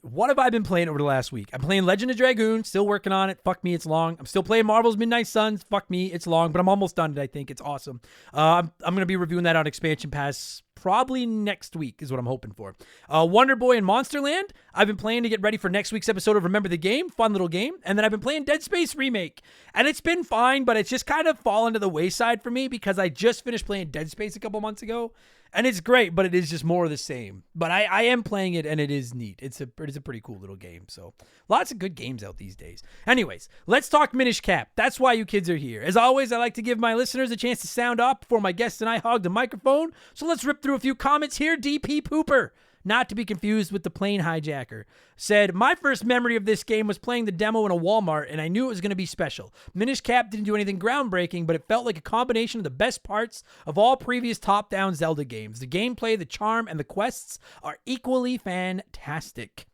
A: What have I been playing over the last week? I'm playing Legend of Dragoon, still working on it. Fuck me, it's long. I'm still playing Marvel's Midnight Suns. Fuck me, it's long, but I'm almost done it, I think. It's awesome. I'm going to be reviewing that on Expansion Pass probably next week is what I'm hoping for. Wonder Boy and Monsterland, I've been playing to get ready for next week's episode of Remember the Game. Fun little game. And then I've been playing Dead Space Remake. And it's been fine, but it's just kind of fallen to the wayside for me because I just finished playing Dead Space a couple months ago. And it's great, but it is just more of the same. But I am playing it, and it is neat. It's a pretty cool little game. So lots of good games out these days. Anyways, let's talk Minish Cap. That's why you kids are here. As always, I like to give my listeners a chance to sound off before my guests and I hog the microphone. So let's rip through a few comments here. DP Pooper, not to be confused with the plane hijacker, said, my first memory of this game was playing the demo in a Walmart, and I knew it was going to be special. Minish Cap didn't do anything groundbreaking, but it felt like a combination of the best parts of all previous top-down Zelda games. The gameplay, the charm, and the quests are equally fantastic.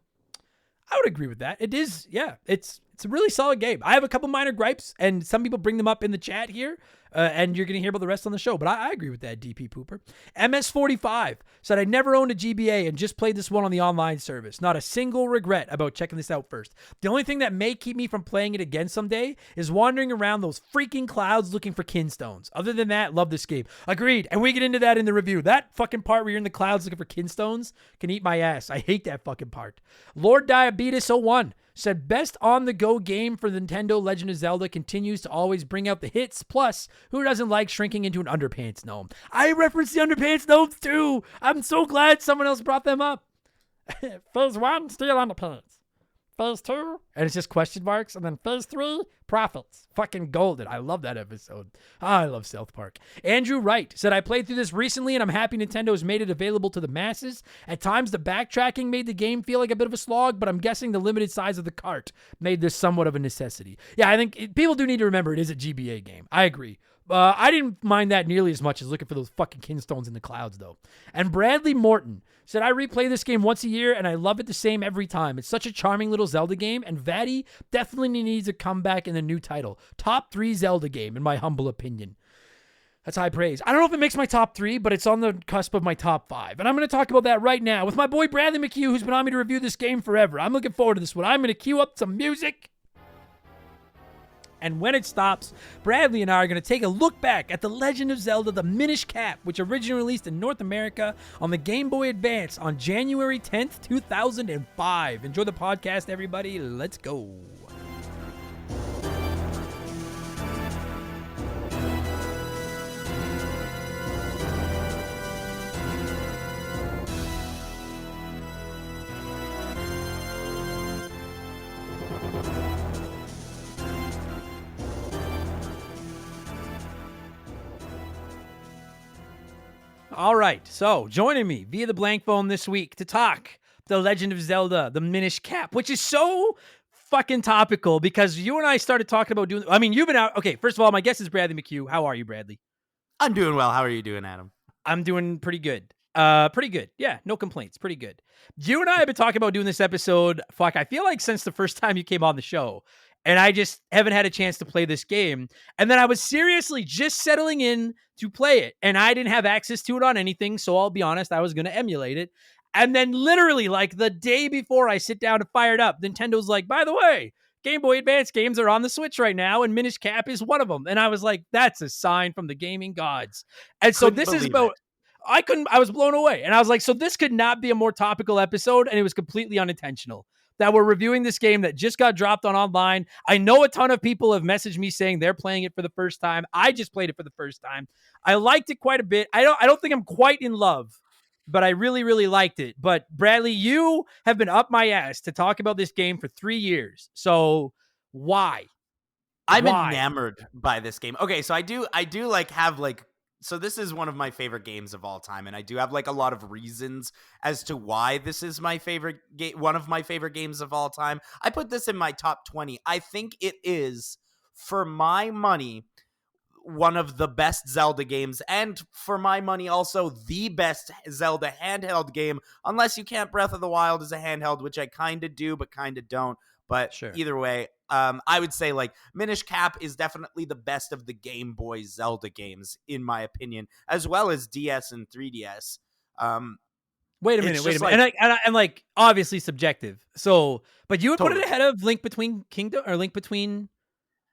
A: I would agree with that. It is, yeah, it's a really solid game. I have a couple minor gripes, and some people bring them up in the chat here, and you're going to hear about the rest on the show, but I agree with that, DP Pooper. MS45 said, I never owned a GBA and just played this one on the online service. Not a single regret about checking this out first. The only thing that may keep me from playing it again someday is wandering around those freaking clouds looking for kinstones. Other than that, love this game. Agreed, and we get into that in the review. That fucking part where you're in the clouds looking for kinstones can eat my ass. I hate that fucking part. Lord Diabetes 01 said, best on-the-go game for Nintendo. Legend of Zelda continues to always bring out the hits. Plus, who doesn't like shrinking into an underpants gnome? I referenced the underpants gnomes too. I'm so glad someone else brought them up. Phase 1, still underpants. Phase 2, and it's just question marks. And then Phase 3, profits. Fucking golden. I love that episode. I love South Park. Andrew Wright said, I played through this recently, and I'm happy Nintendo's made it available to the masses. At times, the backtracking made the game feel like a bit of a slog, but I'm guessing the limited size of the cart made this somewhat of a necessity. Yeah, I think people do need to remember it is a GBA game. I agree. I didn't mind that nearly as much as looking for those fucking kinstones in the clouds, though. And Bradley Morton said, I replay this game once a year, and I love it the same every time. It's such a charming little Zelda game, and Vatty definitely needs a comeback in the new title. Top 3 Zelda game, in my humble opinion. That's high praise. I don't know if it makes my top 3, but it's on the cusp of my top 5. And I'm going to talk about that right now with my boy Bradley McHugh, who's been on me to review this game forever. I'm looking forward to this one. I'm going to cue up some music. And when it stops, Bradley and I are going to take a look back at The Legend of Zelda, the Minish Cap, which originally released in North America on the Game Boy Advance on January 10th, 2005. Enjoy the podcast, everybody. Let's go. All right, so joining me via the blank phone this week to talk The Legend of Zelda, the Minish Cap, which is so fucking topical because you and I started talking about doing, I mean, you've been out. Okay, first of all, my guest is Bradley McHugh. How are you, Bradley?
C: I'm doing well. How are you doing, Adam?
A: I'm doing pretty good. Pretty good. Yeah, no complaints. Pretty good. You and I have been talking about doing this episode, I feel like since the first time you came on the show. And I just haven't had a chance to play this game. And then I was seriously just settling in to play it. And I didn't have access to it on anything. So I'll be honest, I was going to emulate it. And then literally like the day before I sit down to fire it up, Nintendo's like, by the way, Game Boy Advance games are on the Switch right now. And Minish Cap is one of them. And I was like, that's a sign from the gaming gods. And so this is about... I was blown away. And I was like, so this could not be a more topical episode. And it was completely unintentional that we're reviewing this game that just got dropped on online. I know a ton of people have messaged me saying they're playing it for the first time. I just played it for the first time. I liked it quite a bit. I don't think I'm quite in love, but I really, really liked it. But Bradley, you have been up my ass to talk about this game for 3 years. So why?
C: I'm enamored by this game. Okay, so I do like have like, so this is one of my favorite games of all time, and I do have like a lot of reasons as to why this is my favorite game, one of my favorite games of all time. I put this in my top 20. I think it is, for my money, one of the best Zelda games, and for my money also the best Zelda handheld game, unless you count Breath of the Wild as a handheld, which I kind of do but kind of don't. But sure. Either way, I would say like Minish Cap is definitely the best of the Game Boy Zelda games, in my opinion, as well as DS and 3DS.
A: Wait a minute. And like obviously subjective. So, but you would put it ahead of Link Between Kingdom or Link Between,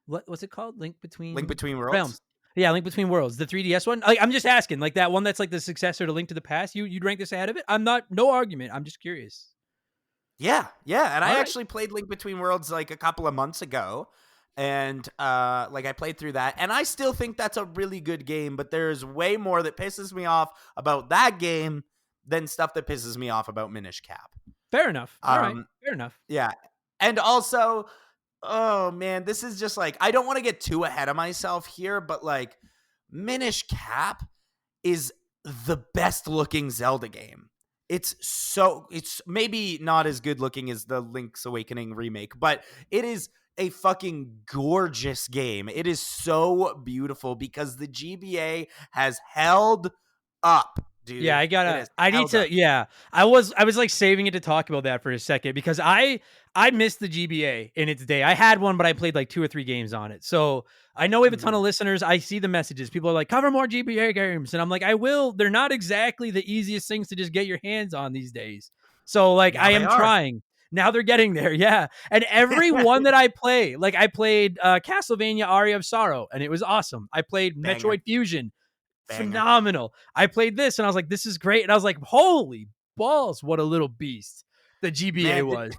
A: what's it called? Link Between
C: Worlds.
A: Realms. Yeah, Link Between Worlds, the 3DS one. Like, I'm just asking, like that one that's like the successor to Link to the Past. You'd rank this ahead of it? No argument. I'm just curious.
C: Yeah. And I actually played Link Between Worlds like a couple of months ago, and like I played through that, and I still think that's a really good game, but there's way more that pisses me off about that game than stuff that pisses me off about Minish Cap.
A: Fair enough. All right. Fair enough.
C: Yeah. And also, oh man, this is just like, I don't want to get too ahead of myself here, but like Minish Cap is the best looking Zelda game. It's maybe not as good looking as the Link's Awakening remake, but it is a fucking gorgeous game. It is so beautiful because the GBA has held up, dude.
A: Yeah, I was like saving it to talk about that for a second because I missed the GBA in its day. I had one, but I played like 2 or 3 games on it. So I know we have a ton of listeners. I see the messages. People are like, cover more GBA games. And I'm like, I will. They're not exactly the easiest things to just get your hands on these days. So like, I am trying. Now they're getting there. Yeah. And every one that I play, like I played Castlevania Aria of Sorrow, and it was awesome. I played Metroid Fusion. Phenomenal. I played this and I was like, this is great. And I was like, holy balls, what a little beast the GBA was.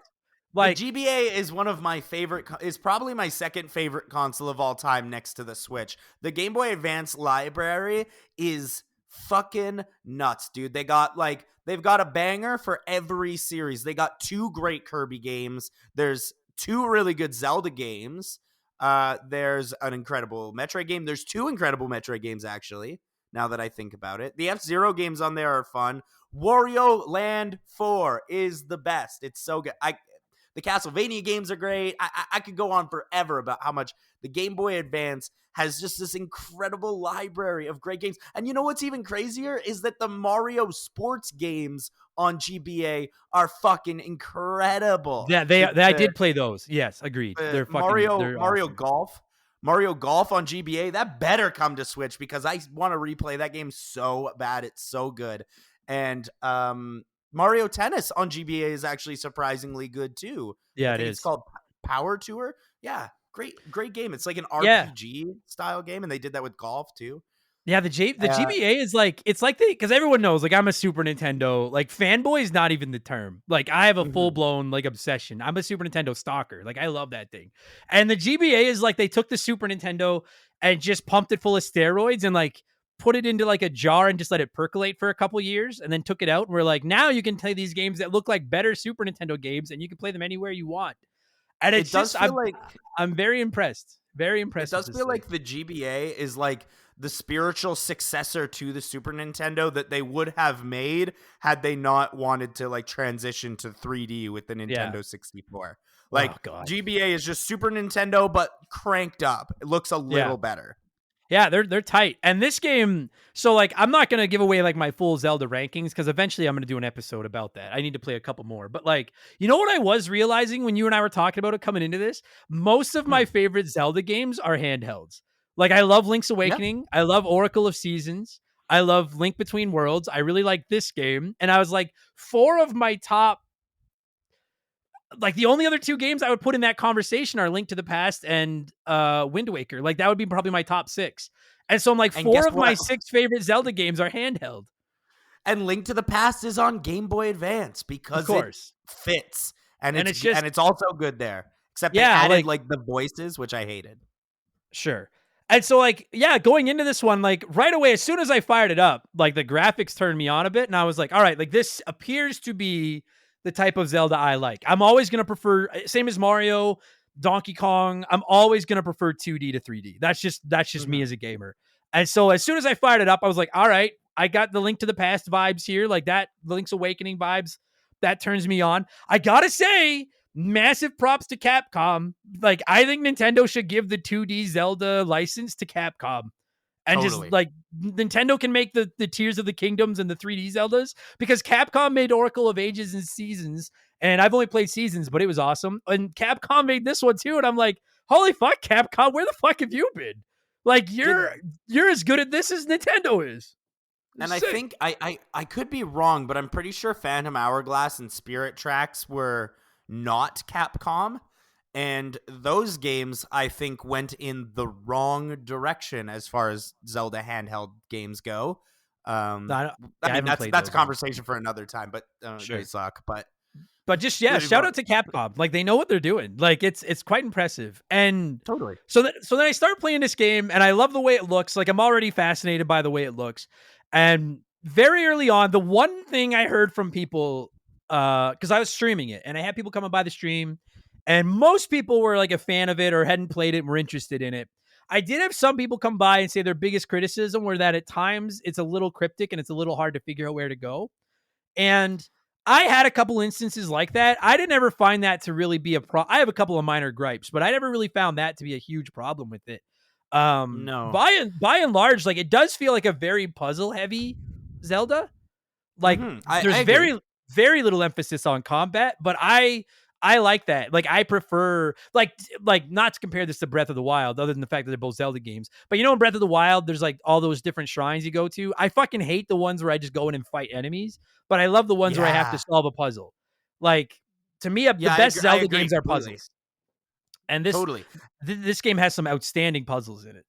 A: Like,
C: the GBA is one of my favorite, is probably my second favorite console of all time next to the Switch. The Game Boy Advance library is fucking nuts, dude. They've got a banger for every series. They got 2 great Kirby games. There's 2 really good Zelda games. There's an incredible Metroid game. There's 2 incredible Metroid games, actually, now that I think about it. The F-Zero games on there are fun. Wario Land 4 is the best. It's so good. The Castlevania games are great. I could go on forever about how much the Game Boy Advance has just this incredible library of great games. And you know what's even crazier is that the Mario sports games on GBA are fucking incredible.
A: Yeah, I did play those. Yes, agreed. They're fucking
C: Mario
A: awesome.
C: Golf. Mario Golf on GBA, that better come to Switch because I want to replay that game so bad. It's so good. And Mario Tennis on GBA is actually surprisingly good too. I
A: Yeah, it
C: think it's
A: is.
C: called Power Tour. Yeah, great game. It's like an
A: Yeah.
C: RPG style game, and they did that with golf too.
A: Yeah, the
C: Uh,
A: GBA is like, it's like because everyone knows, like, I'm a Super Nintendo, like, fanboy is not even the term. Like, I have a full
C: mhm.
A: blown like obsession. I'm a Super Nintendo stalker. Like, I love that thing. And the GBA is like they took the Super Nintendo and just pumped it full of steroids and like put it into like a jar and just let it percolate for a couple years and then took it out. And we're like, now you can play these games that look like better Super Nintendo games and you can play them anywhere you want. And
C: It
A: it's
C: does
A: just
C: feel like
A: I'm very impressed. Very
C: It
A: impressed with
C: does
A: this
C: feel
A: thing.
C: like the GBA is like the spiritual successor to the Super Nintendo that they would have made had they not wanted to like transition to 3D with the
A: Yeah.
C: Nintendo 64. Like
A: Oh god.
C: GBA is just Super Nintendo but cranked up. It looks a
A: Yeah.
C: little better.
A: Yeah, they're tight. And this game, so like I'm not gonna give away like my full Zelda rankings because eventually I'm gonna do an episode about that. I need to play a couple more. But like, you know what I was realizing when you and I were talking about it coming into this? Most of my
C: Hmm.
A: favorite Zelda games are handhelds. Like I love Link's
C: Yeah.
A: Awakening. I love Oracle of Seasons. I love Link Between Worlds. I really like this game. And I was like, four of my top, like the only other two games I would put in that conversation are Link to the Past and Wind Waker. Like that would be probably my top six. And so I'm like,
C: And
A: four
C: guess
A: of my
C: what?
A: six favorite Zelda games are handheld.
C: And Link to the Past is on Game Boy Advance
A: Of
C: because it
A: course.
C: fits and
A: And it's just,
C: it's also good there. Except they
A: yeah,
C: added
A: like,
C: like the voices, which I hated.
A: sure. And so, like, yeah, going into this one, like, right away, as soon as I fired it up, like, the graphics turned me on a bit. And I was like, all right, like, this appears to be the type of Zelda I like. I'm always going to prefer, same as Mario, Donkey Kong, I'm always going to prefer 2D to 3D. That's just me
C: Mhm.
A: as a gamer. And so, as soon as I fired it up, I was like, all right, I got the Link to the Past vibes here, like that Link's Awakening vibes. That turns me on. I gotta say, massive props to Capcom. Like, I think Nintendo should give the 2D Zelda license to Capcom. And just
C: Totally.
A: like Nintendo can make the Tears of the Kingdoms and the 3D Zeldas because Capcom made Oracle of Ages and Seasons. And I've only played Seasons, but it was awesome. And Capcom made this one too. And I'm like, holy fuck, Capcom, where the fuck have you been? Like,
C: Did
A: you're as good at this as Nintendo is.
C: And
A: It's
C: I
A: sick.
C: think I could be wrong, but I'm pretty sure Phantom Hourglass and Spirit Tracks were not Capcom. And those games, I think, went in the wrong direction as far as Zelda handheld games go.
A: No,
C: Um, I
A: I
C: mean,
A: haven't played
C: that's a
A: those ones.
C: conversation for another time. But they
A: Sure.
C: suck. But
A: But just, yeah,
C: really,
A: shout out to Capcom. Like they know what they're doing. Like it's quite impressive. And
C: totally.
A: so then I start playing this game and I love the way it looks. Like I'm already fascinated by the way it looks. And very early on, the one thing I heard from people, because I was streaming it and I had people coming by the stream, and most people were like a fan of it or hadn't played it and were interested in it. I did have some people come by and say their biggest criticism were that at times it's a little cryptic and it's a little hard to figure out where to go. And I had a couple instances like that. I didn't ever find that to really be a I have a couple of minor gripes, but I never really found that to be a huge problem with it.
C: No.
A: By and large, like it does feel like a very puzzle heavy Zelda. Like
C: I
A: there's
C: agree.
A: very little emphasis on combat, but I like that. Like I prefer like not to compare this to Breath of the Wild, other than the fact that they're both Zelda games. But you know, in Breath of the Wild, there's like all those different shrines you go to. I fucking hate the ones where I just go in and fight enemies, but I love the ones where I have to
C: Yeah.
A: solve a puzzle. Like to me, the
C: Yeah,
A: best
C: I
A: Zelda
C: agree
A: games are
C: completely.
A: puzzles, and this
C: Totally.
A: this game has some outstanding puzzles in it.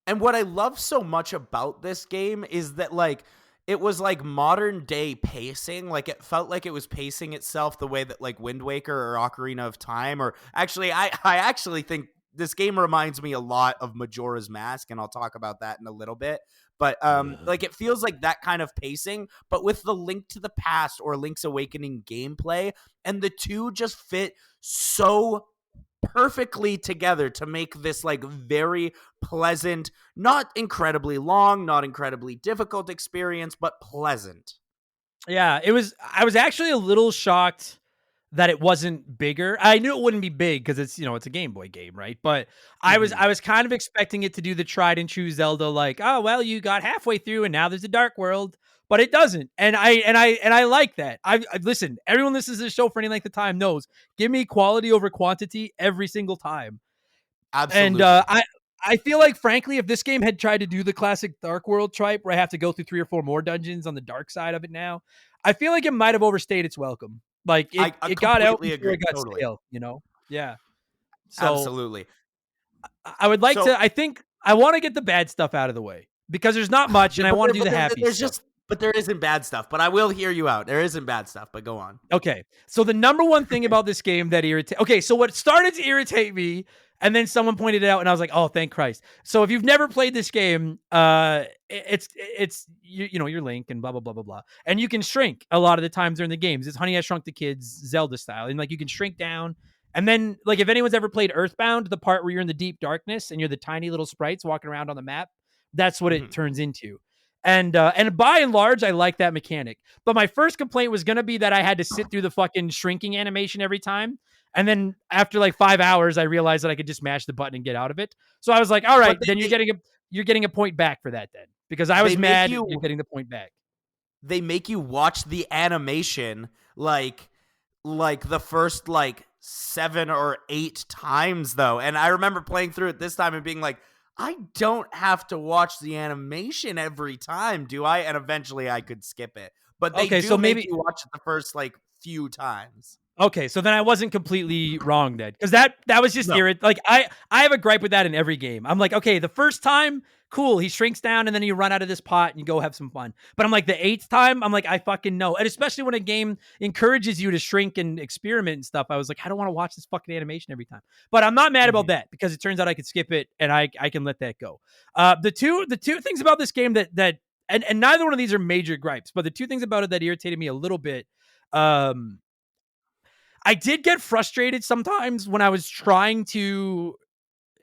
C: And what I love so much about this game is that like it was like modern day pacing. Like it felt like it was pacing itself the way that like Wind Waker or Ocarina of Time, or actually I actually think this game reminds me a lot of Majora's Mask, and I'll talk about that in a little bit. But like it feels like that kind of pacing, but with the Link to the Past or Link's Awakening gameplay, and the two just fit so perfectly together to make this like very pleasant, not incredibly long, not incredibly difficult experience, but pleasant.
A: Yeah, it was. I was actually a little shocked that it wasn't bigger. I knew it wouldn't be big because it's it's a Game Boy game, right? But
C: Mhm.
A: I was kind of expecting it to do the tried and true Zelda, like, oh well, you got halfway through and now there's a dark world, but it doesn't. And I like that. I listen. Everyone listens to the show for any length of time knows. Give me quality over quantity every single time. And
C: Absolutely.
A: I feel like, frankly, if this game had tried to do the classic Dark World tripe where I have to go through 3 or 4 more dungeons on the dark side of it now, I feel like it might have overstayed its welcome. Like,
C: I
A: it got out
C: completely
A: before
C: agree.
A: it got
C: Totally.
A: stale, you know? Yeah. So,
C: Absolutely.
A: I would like
C: So
A: to I think I wanna get the bad stuff out of the way because there's not much, and I wanna do the happy
C: there's
A: stuff.
C: just but there isn't bad stuff. But I will hear you out. There isn't bad stuff, but go on.
A: Okay. So the number one thing about this game that irritates. Okay, so what started to irritate me, and then someone pointed it out, and I was like, "Oh, thank Christ!" So if you've never played this game, it's you know you're Link and blah blah blah blah blah, and you can shrink a lot of the times during the games. It's Honey I Shrunk the Kids Zelda style, and like you can shrink down, and then like if anyone's ever played Earthbound, the part where you're in the deep darkness and you're the tiny little sprites walking around on the map, that's what it
C: Mhm.
A: turns into. And by and large, I like that mechanic. But my first complaint was gonna be that I had to sit through the fucking shrinking animation every time. And then after like 5 hours, I realized that I could just mash the button and get out of it. So I was like, all right,
C: But
A: then you're getting a point back for that then. Because I
C: they
A: was
C: make
A: mad, you're
C: you
A: getting the point back.
C: they make you watch the animation like the first like 7 or 8 times though. And I remember playing through it this time and being like, I don't have to watch the animation every time, do I? And eventually I could skip it. But they
A: Okay,
C: do
A: so
C: make
A: maybe
C: you watch it the first like few times.
A: okay, so then I wasn't completely wrong then, because that was just
C: No.
A: Like I have a gripe with that in every game. I'm like, okay, the first time, cool, he shrinks down and then you run out of this pot and you go have some fun. But I'm like the eighth time, I'm like, I fucking know, and especially when a game encourages you to shrink and experiment and stuff, I was like, I don't want to watch this fucking animation every time. But I'm not mad about
C: Mhm.
A: that because it turns out I could skip it and I can let that go. The two things about this game that and neither one of these are major gripes, but the two things about it that irritated me a little bit. Um, I did get frustrated sometimes when I was trying to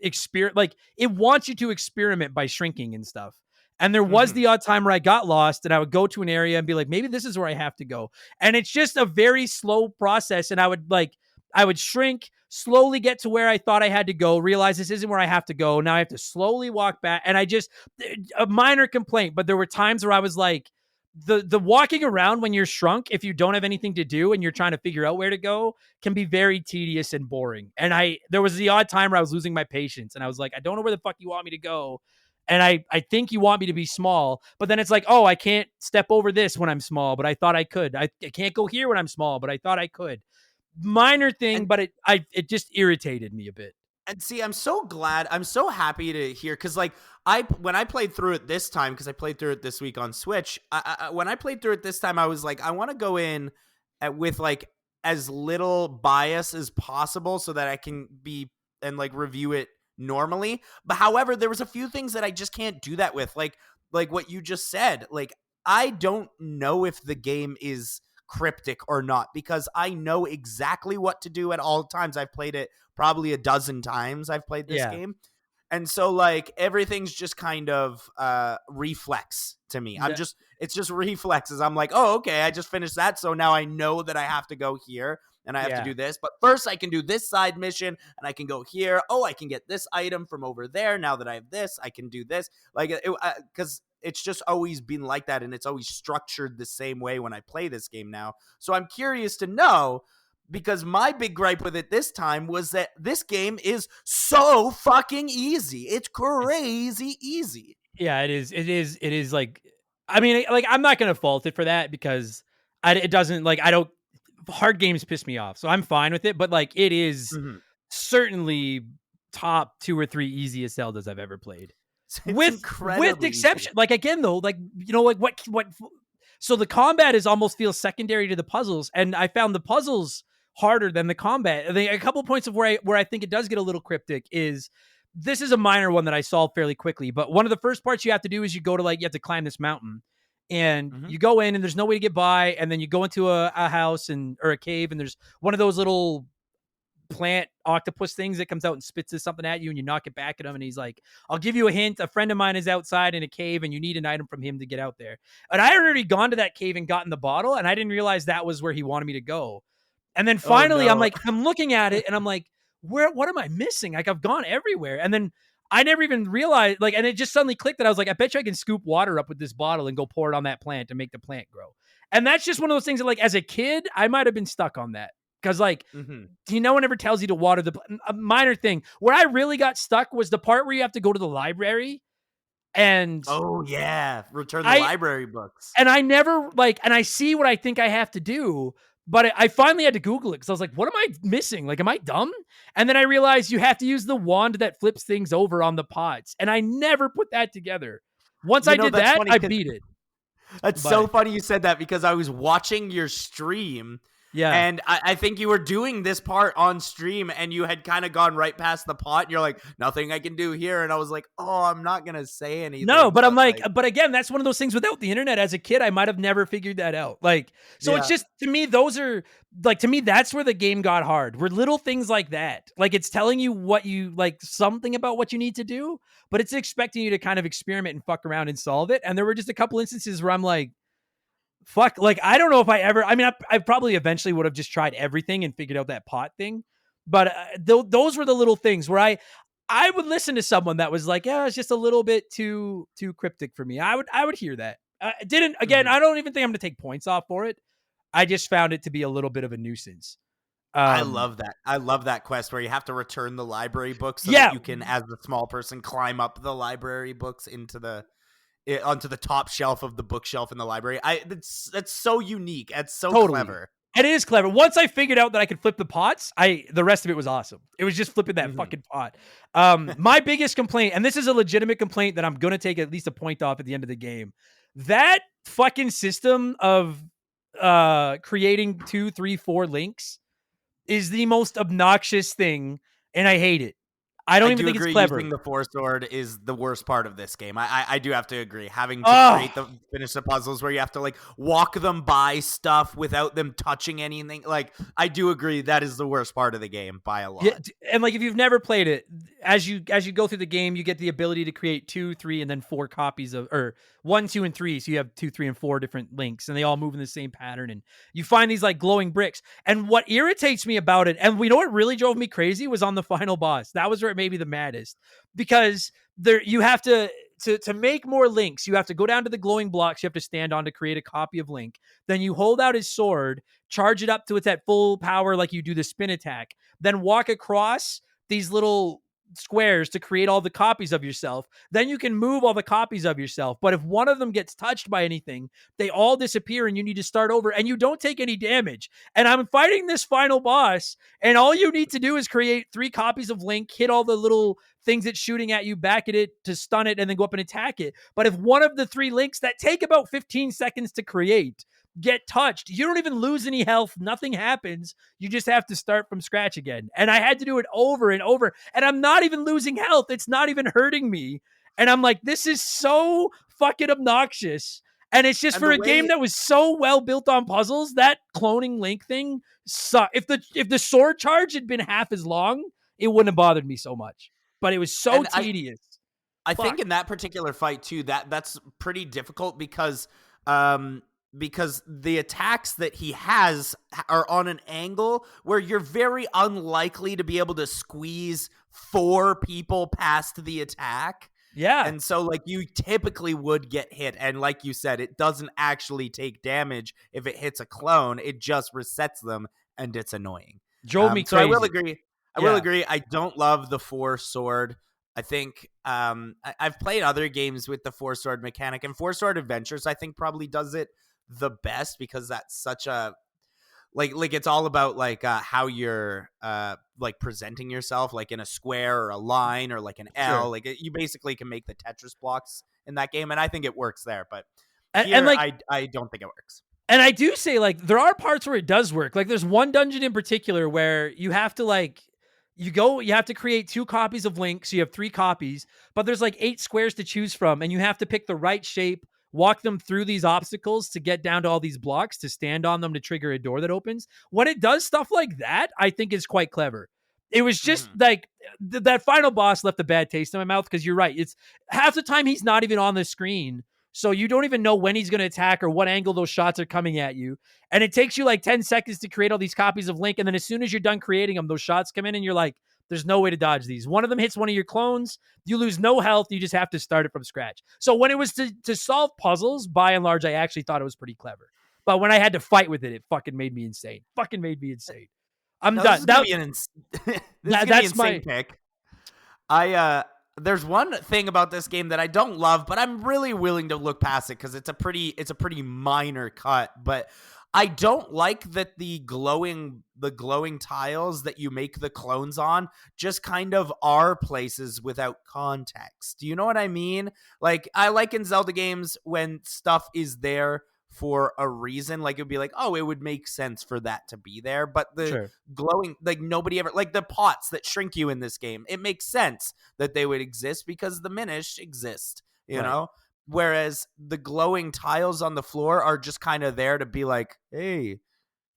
A: experiment. Like it wants you to experiment by shrinking and stuff. And there was
C: Mhm.
A: the odd time where I got lost and I would go to an area and be like, maybe this is where I have to go. And it's just a very slow process. And I would shrink, slowly get to where I thought I had to go, realize this isn't where I have to go. Now I have to slowly walk back. And a minor complaint, but there were times where I was like, the walking around when you're shrunk, if you don't have anything to do and you're trying to figure out where to go, can be very tedious and boring. And there was the odd time where I was losing my patience and I was like, I don't know where the fuck you want me to go. And I think you want me to be small, but then it's like, oh, I can't step over this when I'm small, but I thought I could. I can't go here when I'm small, but I thought I could. Minor thing,
C: And
A: but it just irritated me a bit.
C: And see, I'm so glad. I'm so happy to hear because, like, when I played through it this time, because I played through it this week on Switch. When I played through it this time, I was like, I want to go in with like as little bias as possible, so that I can be and like review it normally. But however, there was a few things that I just can't do that with, like what you just said. Like, I don't know if the game is cryptic or not because I know exactly what to do at all times. I've played it probably a dozen times. I've played this
A: Yeah.
C: game. And so like everything's just kind of reflex to me.
A: The-
C: It's just reflexes. I'm like, oh, okay, I just finished that. So now I know that I have to go here and I have to
A: yeah.
C: do this. But first I can do this side mission and I can go here. Oh, I can get this item from over there. Now that I have this, I can do this. Like, because it's just always been like that. And it's always structured the same way when I play this game now. So I'm curious to know, because my big gripe with it this time was that this game is so fucking easy. It's
A: It's
C: crazy easy.
A: Yeah, it is. It is like, I mean, like I'm not gonna fault it for that because it doesn't like I don't hard games piss me off, so I'm fine with it. But like, it is
C: Mhm.
A: certainly top 2 or 3 easiest Zeldas I've ever played.
C: It's
A: With
C: incredibly easy.
A: exception, like again though, like you know, like what. So the combat is almost feels secondary to the puzzles, and I found the puzzles harder than the combat. A couple points of where I think it does get a little cryptic is this is a minor one that I solved fairly quickly. But one of the first parts you have to do is you have to climb this mountain, and
C: Mhm.
A: you go in and there's no way to get by, and then you go into a house or a cave, and there's one of those little plant octopus things that comes out and spits something at you and you knock it back at him and he's like, I'll give you a hint. A friend of mine is outside in a cave and you need an item from him to get out there. And I had already gone to that cave and gotten the bottle and I didn't realize that was where he wanted me to go. And then
C: Oh
A: finally
C: no.
A: I'm looking at it and I'm like, what am I missing? Like I've gone everywhere. And then I never even realized, like, and it just suddenly clicked that I was like, I bet you I can scoop water up with this bottle and go pour it on that plant to make the plant grow. And that's just one of those things that, like, as a kid, I might have been stuck on that Because like,
C: Mhm.
A: no one ever tells you to water the a minor thing. Where I really got stuck was the part where you have to go to the library, and
C: Oh, yeah. Return the
A: I
C: library books.
A: and I never like, and I see what I think I have to do, but I finally had to Google it because I was like, what am I missing? Like, am I dumb? And then I realized you have to use the wand that flips things over on the pots, and I never put that together. Once I did
C: That's
A: that,
C: funny
A: I
C: 'cause
A: beat it.
C: that's so
A: But
C: funny you said that because I was watching your stream
A: yeah.
C: and I think you were doing this part on stream and you had kind of gone right past the pot and you're like, nothing I can do here. And I was like, oh, I'm not going to say
A: No,
C: anything.
A: but I'm
C: But
A: like,
C: like,
A: but again, that's one of those things without the internet as a kid, I might have never figured that out. Like, so it's
C: yeah.
A: just, to me, those are like, to me, that's where the game got hard. Were little things like that. Like, it's telling you what you like, something about what you need to do, but it's expecting you to kind of experiment and fuck around and solve it. And there were just a couple instances where I'm like, fuck, like, I don't know if I ever, I mean, I probably eventually would have just tried everything and figured out that pot thing. But those were the little things where I would listen to someone that was like, yeah, it's just a little bit too cryptic for me. I would hear that. Didn't again.
C: Mhm.
A: I don't even think I'm going to take points off for it. I just found it to be a little bit of a nuisance.
C: I
A: Um,
C: love that. I love that quest where you have to return the library books so that
A: yeah,
C: you can, as a small person, climb up the library books into onto the top shelf of the bookshelf in the library. That's so unique. That's so
A: totally.
C: clever.
A: And it is clever. Once I figured out that I could flip the pots, the rest of it was awesome. It was just flipping that
C: Mhm.
A: fucking pot. My biggest complaint, and this is a legitimate complaint that I'm gonna take at least a point off at the end of the game. That fucking system of creating 2, 3, 4 links is the most obnoxious thing, and I hate it. I
C: I
A: don't even
C: do
A: think it's
C: agree.
A: clever.
C: Using the Force Sword is the worst part of this game. I do have to agree. Having to
A: Oh,
C: finish the puzzles where you have to like walk them by stuff without them touching anything. Like I do agree that is the worst part of the game by a
A: yeah,
C: lot.
A: and like if you've never played it, as you go through the game, you get the ability to create 2, 3, and then 4 copies of, or 1, 2, and 3. So you have 2, 3, and 4 different links, and they all move in the same pattern. And you find these like glowing bricks. And what irritates me about it, and we know what really drove me crazy, was on the final boss. That was where it made me the maddest, because there you have to make more links. You have to go down to the glowing blocks you have to stand on to create a copy of Link. Then you hold out his sword, charge it up to its at full power, like you do the spin attack, then walk across these little squares to create all the copies of yourself. Then you can move all the copies of yourself. But if one of them gets touched by anything, they all disappear and you need to start over, and you don't take any damage. And I'm fighting this final boss, and all you need to do is create 3 copies of Link, hit all the little things it's shooting at you, back at it to stun it, and then go up and attack it. But if one of the 3 links that take about 15 seconds to create get touched, you don't even lose any health. Nothing happens. You just have to start from scratch again. And I had to do it over and over. And I'm not even losing health. It's not even hurting me. And I'm like, this is so fucking obnoxious. And it's just
C: And
A: for
C: the
A: a game
C: way
A: that was so well built on puzzles, that cloning Link thing sucked. If the sword charge had been half as long, it wouldn't have bothered me so much. But it was so
C: and
A: tedious.
C: I
A: Fuck.
C: think in that particular fight too, that's pretty difficult because the attacks that he has are on an angle where you're very unlikely to be able to squeeze 4 people past the attack.
A: Yeah.
C: And so like you typically would get hit, and like you said, it doesn't actually take damage if it hits a clone, it just resets them, and it's annoying.
A: Drove me
C: So I will
A: crazy.
C: agree. I will
A: Yeah.
C: agree. I don't love the 4 sword. I think I've played other games with the 4 sword mechanic, and 4 sword adventures I think probably does it the best because that's such a like it's all about like how you're like presenting yourself like in a square or a line or like an
A: Sure.
C: L. Like you basically can make the Tetris blocks in that game, and I think it works there. But
A: And
C: here,
A: like,
C: I don't think it works.
A: and I do say, like, there are parts where it does work. Like, there's one dungeon in particular where you have to, like, you have to create 2 copies of Link, so you have 3 copies, but there's like 8 squares to choose from, and you have to pick the right shape, walk them through these obstacles to get down to all these blocks to stand on them to trigger a door that opens. When it does stuff like that, I think is quite clever. It was just
C: Mhm.
A: like that final boss left a bad taste in my mouth because you're right. It's half the time he's not even on the screen. So you don't even know when he's going to attack or what angle those shots are coming at you. And it takes you like 10 seconds to create all these copies of Link. And then as soon as you're done creating them, those shots come in and you're like, there's no way to dodge these. One of them hits one of your clones. You lose no health. You just have to start it from scratch. So when it was to solve puzzles, by and large, I actually thought it was pretty clever. But when I had to fight with it, it fucking made me insane. Fucking made me insane. I'm
C: No, this
A: done.
C: is gonna be this is gonna be an
A: That's
C: insane
A: my
C: pick. I there's one thing about this game that I don't love, but I'm really willing to look past it because it's a pretty minor cut. But I don't like that the glowing tiles that you make the clones on just kind of are places without context. Do you know what I mean? Like, I like in Zelda games when stuff is there for a reason. Like, it would be like, oh, it would make sense for that to be there. But the
A: sure.
C: glowing, like, nobody ever, like the pots that shrink you in this game, it makes sense that they would exist because the Minish exist, you
A: Right.
C: know? Whereas the glowing tiles on the floor are just kind of there to be like, hey,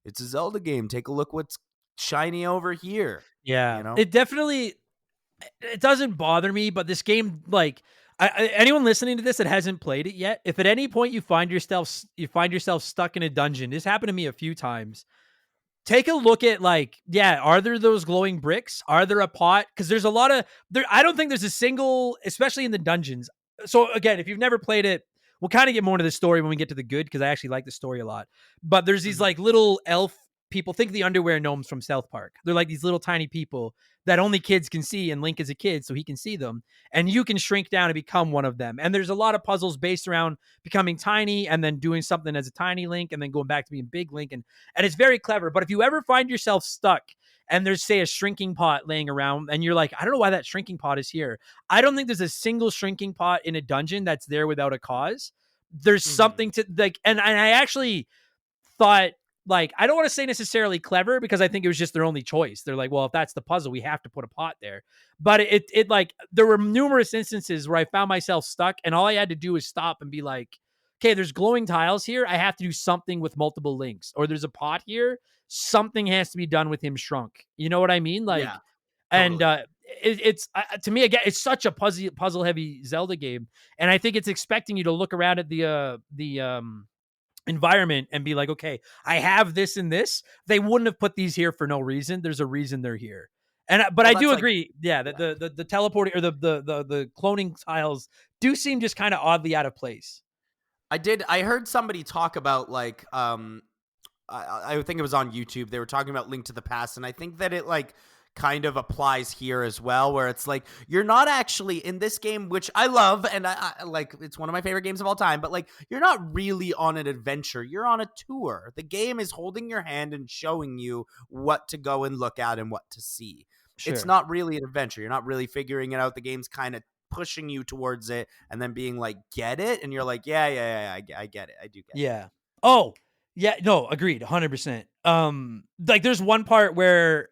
C: it's a Zelda game. Take a look what's shiny over here.
A: Yeah.
C: You know?
A: It definitely it doesn't bother me, but this game, like, anyone listening to this that hasn't played it yet, if at any point you find yourself stuck in a dungeon, this happened to me a few times. Take a look at, like, yeah, are there those glowing bricks? Are there a pot? Because there's a lot of there. I don't think there's a single, especially in the dungeons. So again, if you've never played it, we'll kind of get more into the story when we get to the good, because I actually like the story a lot. But there's these
C: Mhm.
A: like little elf people. Think of the underwear gnomes from South Park. They're like these little tiny people that only kids can see, and Link is a kid, so he can see them. And you can shrink down and become one of them. And there's a lot of puzzles based around becoming tiny and then doing something as a tiny Link and then going back to being big Link. And it's very clever. But if you ever find yourself stuck and there's, say, a shrinking pot laying around and you're like, I don't know why that shrinking pot is here. I don't think there's a single shrinking pot in a dungeon that's there without a cause. There's
C: Mhm.
A: something to, like, and I actually thought, like, I don't want to say necessarily clever, because I think it was just their only choice. They're like, well, if that's the puzzle, we have to put a pot there. But it like, there were numerous instances where I found myself stuck and all I had to do was stop and be like, okay, there's glowing tiles here. I have to do something with multiple links, or there's a pot here. Something has to be done with him shrunk. You know what I mean?
C: Yeah,
A: Like, and
C: totally.
A: it's to me, again, it's such a puzzle heavy Zelda game, and I think it's expecting you to look around at the environment and be like, okay, I have this and this. They wouldn't have put these here for no reason. There's a reason they're here. And but
C: Well,
A: I do
C: that's like,
A: agree, yeah, that
C: yeah.
A: the teleporting or the cloning tiles do seem just kind of oddly out of place.
C: I heard somebody talk about like I think it was on YouTube. They were talking about Link to the Past, and I think that it like kind of applies here as well, where it's like you're not actually in this game, which I love, and I like, it's one of my favorite games of all time. But like, you're not really on an adventure; you're on a tour. The game is holding your hand and showing you what to go and look at and what to see. It's
A: Sure.
C: not really an adventure. You're not really figuring it out. The game's kind of pushing you towards it, and then being like, "Get it?" And you're like, "Yeah, I get it. I do get it."
A: Yeah. Oh, yeah, no, agreed, 100%. Like, there's one part where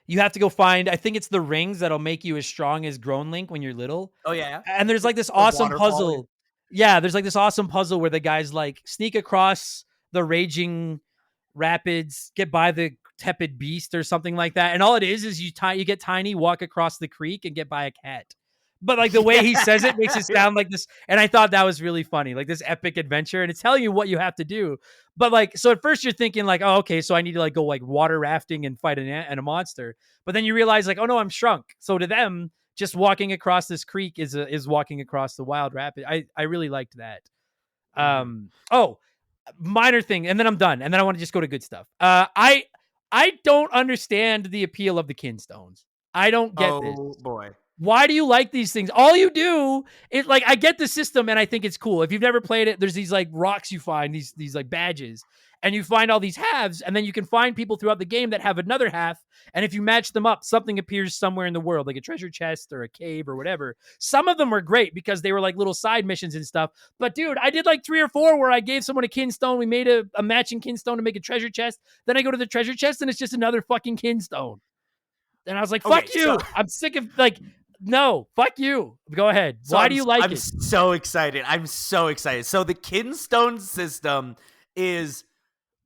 A: you have to go find, I think it's the rings that'll make you as strong as grown Link when you're little.
C: Oh yeah,
A: And there's like this
C: the
A: awesome
C: waterfall.
A: puzzle. Yeah, there's like this awesome puzzle where the guys like sneak across the raging rapids, get by the tepid beast or something like that. And all it is you get tiny, walk across the creek and get by a cat. But like the way he says it makes it
C: Yeah.
A: sound like this. And I thought that was really funny, like this epic adventure. And it's telling you what you have to do. But like, so at first you're thinking like, oh, okay, so I need to like go like water rafting and fight and a monster. But then you realize like, oh no, I'm shrunk. So to them, just walking across this creek is walking across the wild rapid. I really liked that.
C: Mhm.
A: Oh, minor thing, and then I'm done, and then I want to just go to good stuff. I don't understand the appeal of the kinstones. I don't get this.
C: Oh boy.
A: Why do you like these things? All you do is like, I get the system and I think it's cool. If you've never played it, there's these like rocks you find, these like badges, and you find all these halves, and then you can find people throughout the game that have another half. And if you match them up, something appears somewhere in the world, like a treasure chest or a cave or whatever. Some of them were great because they were like little side missions and stuff. But dude, I did like 3 or 4 where I gave someone a kinstone. We made a matching kinstone to make a treasure chest. Then I go to the treasure chest and it's just another fucking kinstone. And I was like,
C: Okay,
A: fuck
C: so
A: you. I'm sick of like, no, fuck you. Go ahead. Why do you like
C: I'm
A: it?
C: so excited. I'm so excited. So the Kinstone system is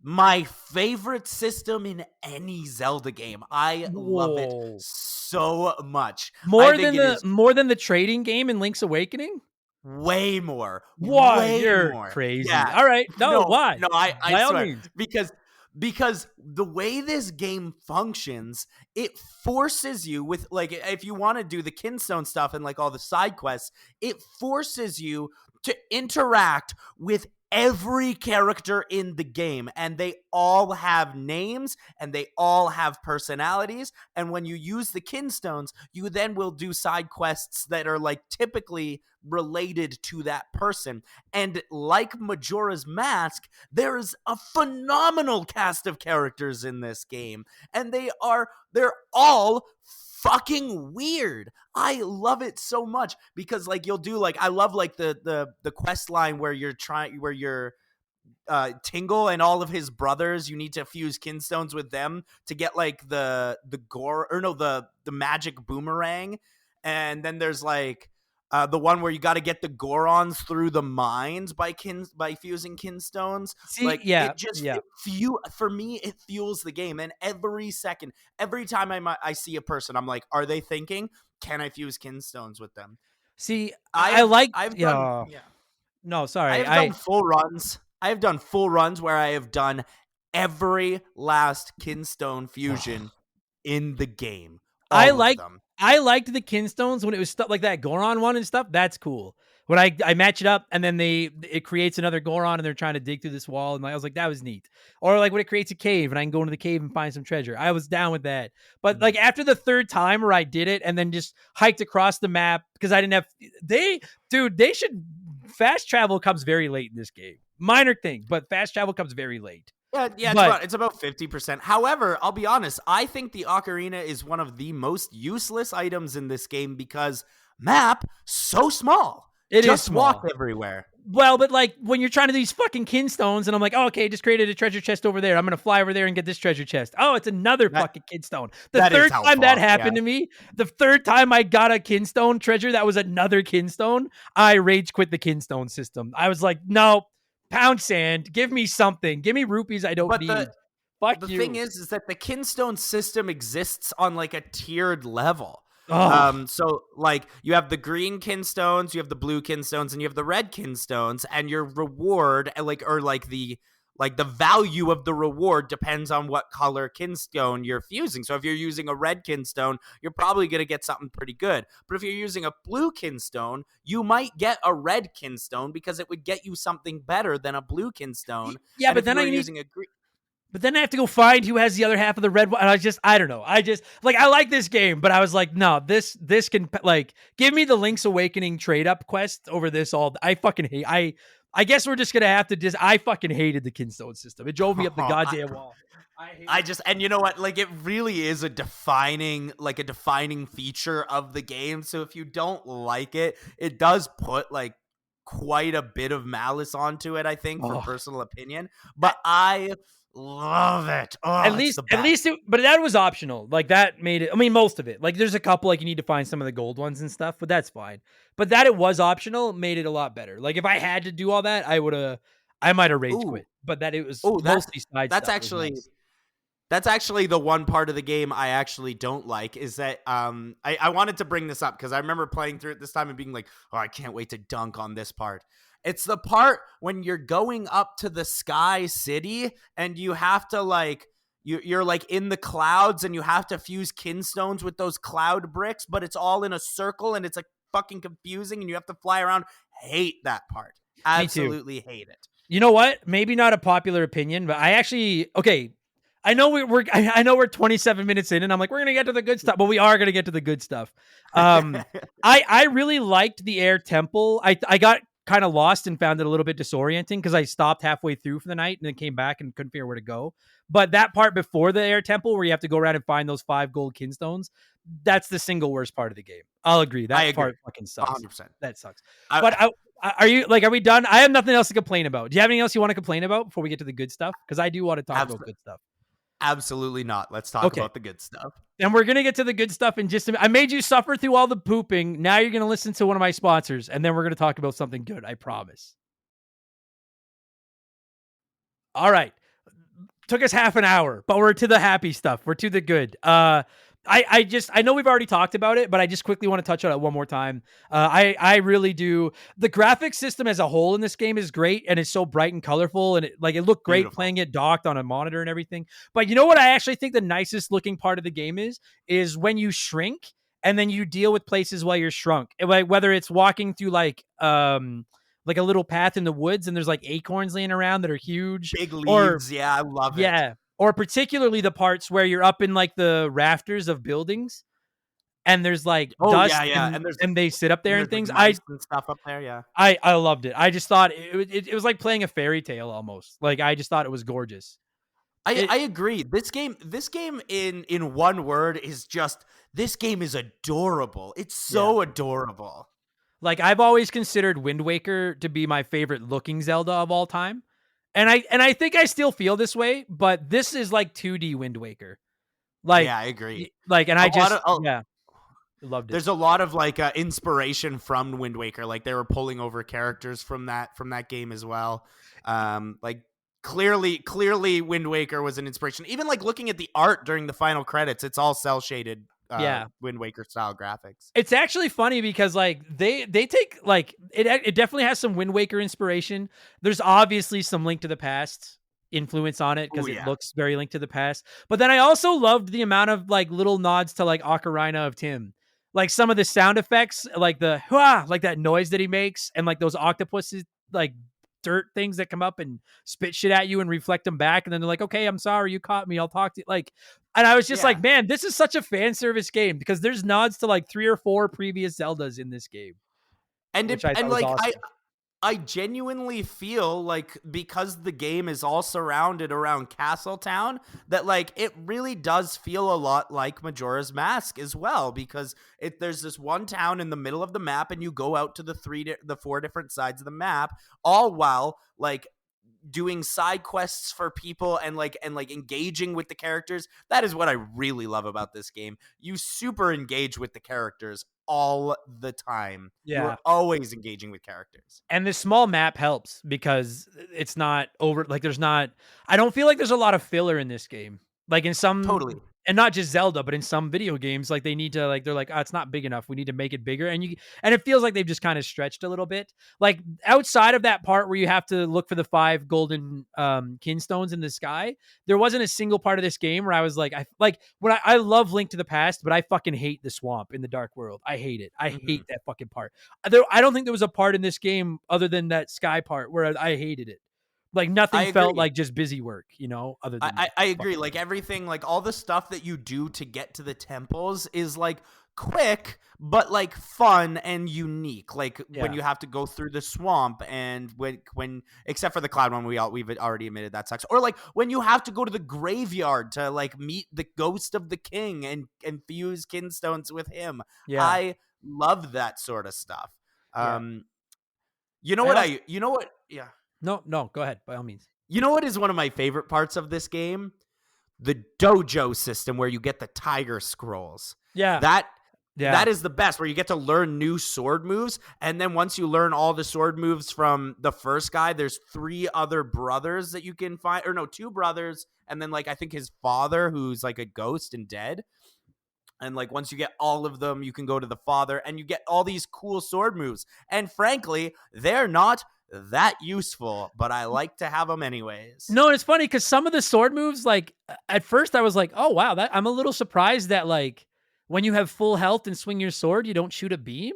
C: my favorite system in any Zelda game. I love it
A: Whoa.
C: so much. I think it is
A: More than the trading game in Link's Awakening?
C: way more.
A: Why?
C: Way
A: You're
C: more.
A: crazy.
C: Yeah.
A: All right. No,
C: No,
A: why?
C: no, I
A: By all
C: swear.
A: means.
C: Because the way this game functions, it forces you with like, if you want to do the Kinstone stuff and like all the side quests, it forces you to interact with every character in the game, and they all have names and they all have personalities. And when you use the kinstones, you then will do side quests that are like typically related to that person. And like Majora's Mask, there is a phenomenal cast of characters in this game, and they're all fucking weird. I love it so much because like you'll do like I love like the quest line where you're Tingle and all of his brothers, you need to fuse kinstones with them to get like the gore or no the magic boomerang. And then there's like the one where you got to get the Gorons through the mines by fusing kinstones.
A: See,
C: Like
A: yeah,
C: it just
A: yeah.
C: for me it fuels the game. And every second, every time I see a person, I'm like, are they thinking? Can I fuse kinstones with them?
A: See, I like.
C: I've done
A: Yeah.
C: yeah.
A: No,
C: I
A: sorry.
C: have done full runs. I have done full runs where I have done every last kinstone fusion in the game.
A: I
C: All of
A: like.
C: them.
A: I liked the kinstones when it was stuff like that Goron one and stuff. That's cool. When I match it up and then it creates another Goron and they're trying to dig through this wall and I was like, that was neat. Or like when it creates a cave and I can go into the cave and find some treasure. I was down with that. But like after the third time where I did it and then just hiked across the map because I didn't have they should fast travel comes very late in this game. Minor thing, but fast travel comes very late.
C: Yeah, it's about 50%. However, I'll be honest, I think the ocarina is one of the most useless items in this game because map so small.
A: It
C: just
A: is small.
C: walk everywhere.
A: Well, but like when you're trying to do these fucking kinstones, and I'm like, oh, okay, just created a treasure chest over there. I'm gonna fly over there and get this treasure chest. Oh, it's another fucking kinstone. The third time that happened to me, the third time I got a kinstone treasure that was another kinstone, I rage quit the kinstone system. I was like, no, pound sand, give me something, give me rupees I don't need. Fuck
C: the
A: you.
C: thing is that the kinstone system exists on like a tiered level.
A: Oh.
C: So like you have the green kinstones, you have the blue kinstones, and you have the red kinstones, and your reward the value of the reward depends on what color kinstone you're fusing. So if you're using a red kinstone, you're probably going to get something pretty good. But if you're using a blue kinstone, you might get a red kinstone because it would get you something better than a blue kinstone.
A: Yeah,
C: and
A: but then
C: using a green.
A: But then I have to go find who has the other half of the red one. And I don't know. I just like, I like this game, but I was like, no, this can like give me the Link's Awakening trade up quest over this all. I fucking hate. I guess we're just gonna have to I fucking hated the kinstone system. It drove me up the goddamn wall.
C: And you know what? Like it really is a defining feature of the game. So if you don't like it, it does put like quite a bit of malice onto it, I think, for personal opinion. But I love it.
A: At least, but that was optional. Like that made it. I mean, most of it. Like there's a couple like you need to find some of the gold ones and stuff, but that's fine. But that it was optional made it a lot better. Like if I had to do all that, I might have rage quit. But that it was mostly side
C: that's
A: stuff.
C: That's actually the one part of the game I actually don't like is that I wanted to bring this up because I remember playing through it this time and being like, oh, I can't wait to dunk on this part. It's the part when you're going up to the Sky City and you have to like you're like in the clouds and you have to fuse kinstones with those cloud bricks, but it's all in a circle and it's like fucking confusing and you have to fly around. Hate that part. Absolutely hate it.
A: You know what? Maybe not a popular opinion, but I actually I know I know we're 27 minutes in and I'm like, we're going to get to the good stuff, but we are going to get to the good stuff. I really liked the Air Temple. I got kind of lost and found it a little bit disorienting because I stopped halfway through for the night and then came back and couldn't figure out where to go. But that part before the Air Temple where you have to go around and find those 5 gold kinstones, that's the single worst part of the game. I'll agree. That part fucking sucks.
C: 100%.
A: That sucks. But are we done? I have nothing else to complain about. Do you have anything else you want to complain about before we get to the good stuff? Because I do want to talk about good stuff.
C: Absolutely not. Let's talk about the good stuff.
A: And we're going to get to the good stuff in just a minute. I made you suffer through all the pooping. Now you're going to listen to one of my sponsors, and then we're going to talk about something good. I promise. All right. Took us half an hour, but we're to the happy stuff. We're to the good. I know we've already talked about it, but I just quickly want to touch on it one more time. I really do. The graphics system as a whole in this game is great, and it's so bright and colorful, and it looked great playing it docked on a monitor and everything. But you know what I actually think the nicest looking part of the game is when you shrink and then you deal with places while you're shrunk. Like whether it's walking through like like a little path in the woods, and there's like acorns laying around that are huge.
C: Big
A: Or
C: leaves. Yeah, I love it.
A: yeah, or particularly the parts where you're up in like the rafters of buildings, and there's like
C: Oh
A: dust
C: yeah, yeah. And there's
A: and they sit up there and
C: like
A: things.
C: mice and stuff up there. Yeah.
A: I loved it. I just thought it was like playing a fairy tale almost. Like I just thought it was gorgeous.
C: I
A: It
C: agree. This game in one word is just this game is adorable. It's
A: yeah.
C: so adorable.
A: Like I've always considered Wind Waker to be my favorite looking Zelda of all time. And I think I still feel this way, but this is like 2D Wind Waker. Like
C: Yeah, I agree.
A: like and
C: A
A: I
C: lot
A: just
C: of
A: yeah, loved it.
C: There's a lot of like inspiration from Wind Waker. Like they were pulling over characters from that game as well. Like clearly Wind Waker was an inspiration. Even like looking at the art during the final credits, it's all cell shaded
A: Yeah.
C: Wind Waker style graphics.
A: It's actually funny because like they take like it definitely has some Wind Waker inspiration. There's obviously some Link to the Past influence on it
C: Oh
A: because it
C: yeah.
A: looks very Link to the Past. But then I also loved the amount of like little nods to like Ocarina of Tim. Like some of the sound effects, like the Hua, like that noise that he makes, and like those octopuses like dirt things that come up and spit shit at you and reflect them back, and then they're like, okay, I'm sorry, you caught me, I'll talk to you. Like, and I was just
C: Yeah.
A: like, man, this is such a fan service game because there's nods to like 3 or 4 previous Zeldas in this game, which I thought was
C: Like
A: awesome.
C: I genuinely feel like because the game is all surrounded around Castletown, that like it really does feel a lot like Majora's Mask as well, because there's this one town in the middle of the map and you go out to the 4 different sides of the map, all while like doing side quests for people and like engaging with the characters. That is what I really love about this game. You super engage with the characters all the time. You
A: Yeah.
C: are always engaging with characters.
A: And this small map helps because it's not over like there's not I don't feel like there's a lot of filler in this game. Like in some
C: Totally.
A: and not just Zelda, but in some video games, like they need to like they're like, oh, it's not big enough. We need to make it bigger. And it feels like they've just kind of stretched a little bit. Like outside of that part where you have to look for the 5 golden kinstones in the sky, there wasn't a single part of this game where I was like, I love Link to the Past, but I fucking hate the swamp in the Dark World. I hate it. I
C: Mhm.
A: hate that fucking part. I don't think there was a part in this game other than that sky part where I hated it. Like
C: I
A: nothing felt
C: agree.
A: like just busy work, other than that.
C: I agree.
A: Fucking
C: Like
A: thing.
C: everything, like all the stuff that you do to get to the temples is like quick, but like fun and unique. Like when
A: Yeah.
C: you have to go through the swamp, and when except for the cloud one, we've already admitted that sucks. Or like when you have to go to the graveyard to like meet the ghost of the king and fuse kinstones with him.
A: Yeah.
C: I love that sort of stuff.
A: Yeah.
C: Um,
A: I also
C: yeah.
A: no, go ahead by all means.
C: You know what is one of my favorite parts of this game? The dojo system where you get the tiger scrolls.
A: Yeah.
C: That
A: Yeah.
C: that is the best, where you get to learn new sword moves, and then once you learn all the sword moves from the first guy, there's 3 other brothers that you can find, or no, 2 brothers, and then like I think his father who's like a ghost and dead. And like once you get all of them, you can go to the father and you get all these cool sword moves. And frankly, they're not that useful, but I like to have them anyways.
A: No, it's funny because some of the sword moves, like at first I was like, oh wow, that I'm a little surprised that like when you have full health and swing your sword, you don't shoot a beam.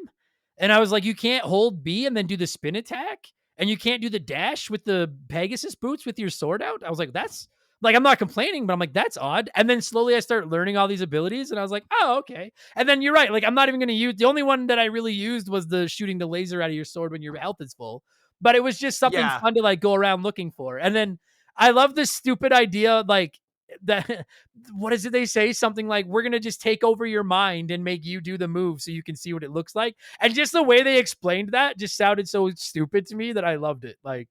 A: And I was like, you can't hold B and then do the spin attack, and you can't do the dash with the Pegasus boots with your sword out. I was like, that's like I'm not complaining, but I'm like, that's odd. And then slowly I start learning all these abilities, and I was like, oh, okay. And then you're right, like I'm not even gonna use the only one that I really used was the shooting the laser out of your sword when your health is full. But it was just something
C: Yeah.
A: fun to like go around looking for. And then I love this stupid idea, like that what is it they say? Something like, we're gonna just take over your mind and make you do the move so you can see what it looks like. And just the way they explained that just sounded so stupid to me that I loved it. Like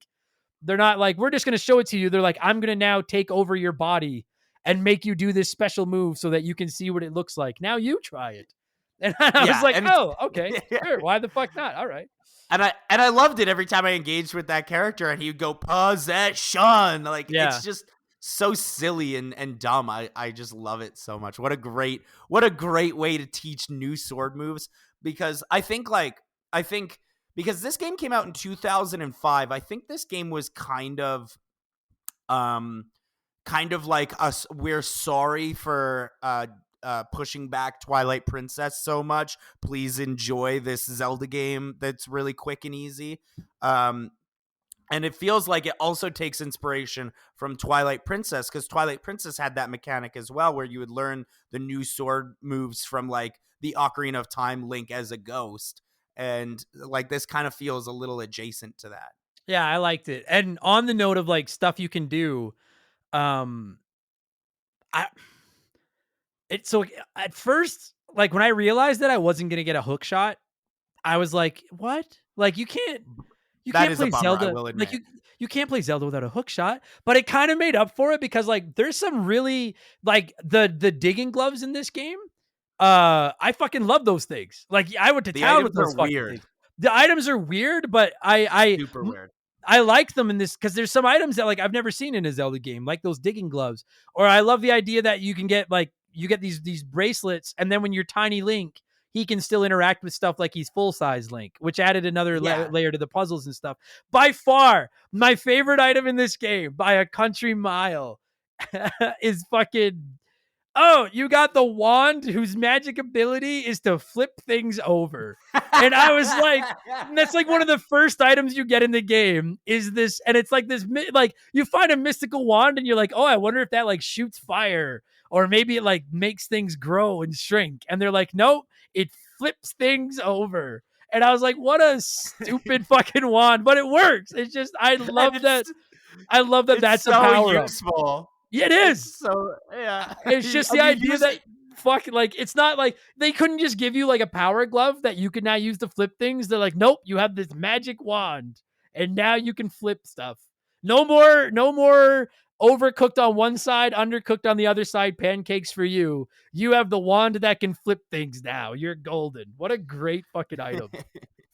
A: they're not like, we're just gonna show it to you. They're like, I'm gonna now take over your body and make you do this special move so that you can see what it looks like. Now you try it. And I was
C: Yeah,
A: like,
C: and
A: oh, okay,
C: it's
A: sure. Why the fuck not? All right.
C: and I loved it every time I engaged with that character and he would go possession. Like
A: Yeah.
C: it's just so silly and dumb. I just love it so much. What a great way to teach new sword moves, because I think because this game came out in 2005, I think this game was um kind of like us we're sorry for pushing back Twilight Princess so much. Please enjoy this Zelda game that's really quick and easy. And it feels like it also takes inspiration from Twilight Princess, because Twilight Princess had that mechanic as well, where you would learn the new sword moves from like the Ocarina of Time Link as a ghost. And like this kind of feels a little adjacent to that.
A: Yeah, I liked it. And on the note of like stuff you can do, um, I so at first, like when I realized that I wasn't gonna get a hook shot, I was like, "What? Like you
C: That
A: can't
C: is a
A: play
C: bummer, I
A: Zelda
C: will
A: like
C: admit.
A: you can't play Zelda without a hook shot." But it kind of made up for it because like there's some really like the digging gloves in this game. I fucking love those things. Like I went to
C: The
A: town with
C: items are
A: those fucking
C: weird.
A: things. The items are weird, but
C: Super weird.
A: I like them in this because there's some items that like I've never seen in a Zelda game, like those digging gloves. Or I love the idea that you can get like you get these bracelets, and then when you're tiny Link, he can still interact with stuff like he's full size Link, which added another
C: Yeah.
A: layer to the puzzles and stuff. By far, my favorite item in this game by a country mile is fucking. Oh, you got the wand whose magic ability is to flip things over. And I was like, that's like one of the first items you get in the game is this. And it's like this, like you find a mystical wand and you're like, oh, I wonder if that like shoots fire or maybe it like makes things grow and shrink. And they're like, nope, it flips things over. And I was like, what a stupid fucking wand, but it works. It's just, I love that. I love that
C: It's
A: that's a
C: so
A: power up.
C: useful.
A: Yeah, it is.
C: It's so, yeah.
A: It's just the
C: And you
A: idea
C: use
A: that
C: it.
A: fuck, like it's not like they couldn't just give you like a power glove that you could now use to flip things. They're like, nope, you have this magic wand, and now you can flip stuff. No more overcooked on one side, undercooked on the other side. Pancakes for you. You have the wand that can flip things now. You're golden. What a great fucking item.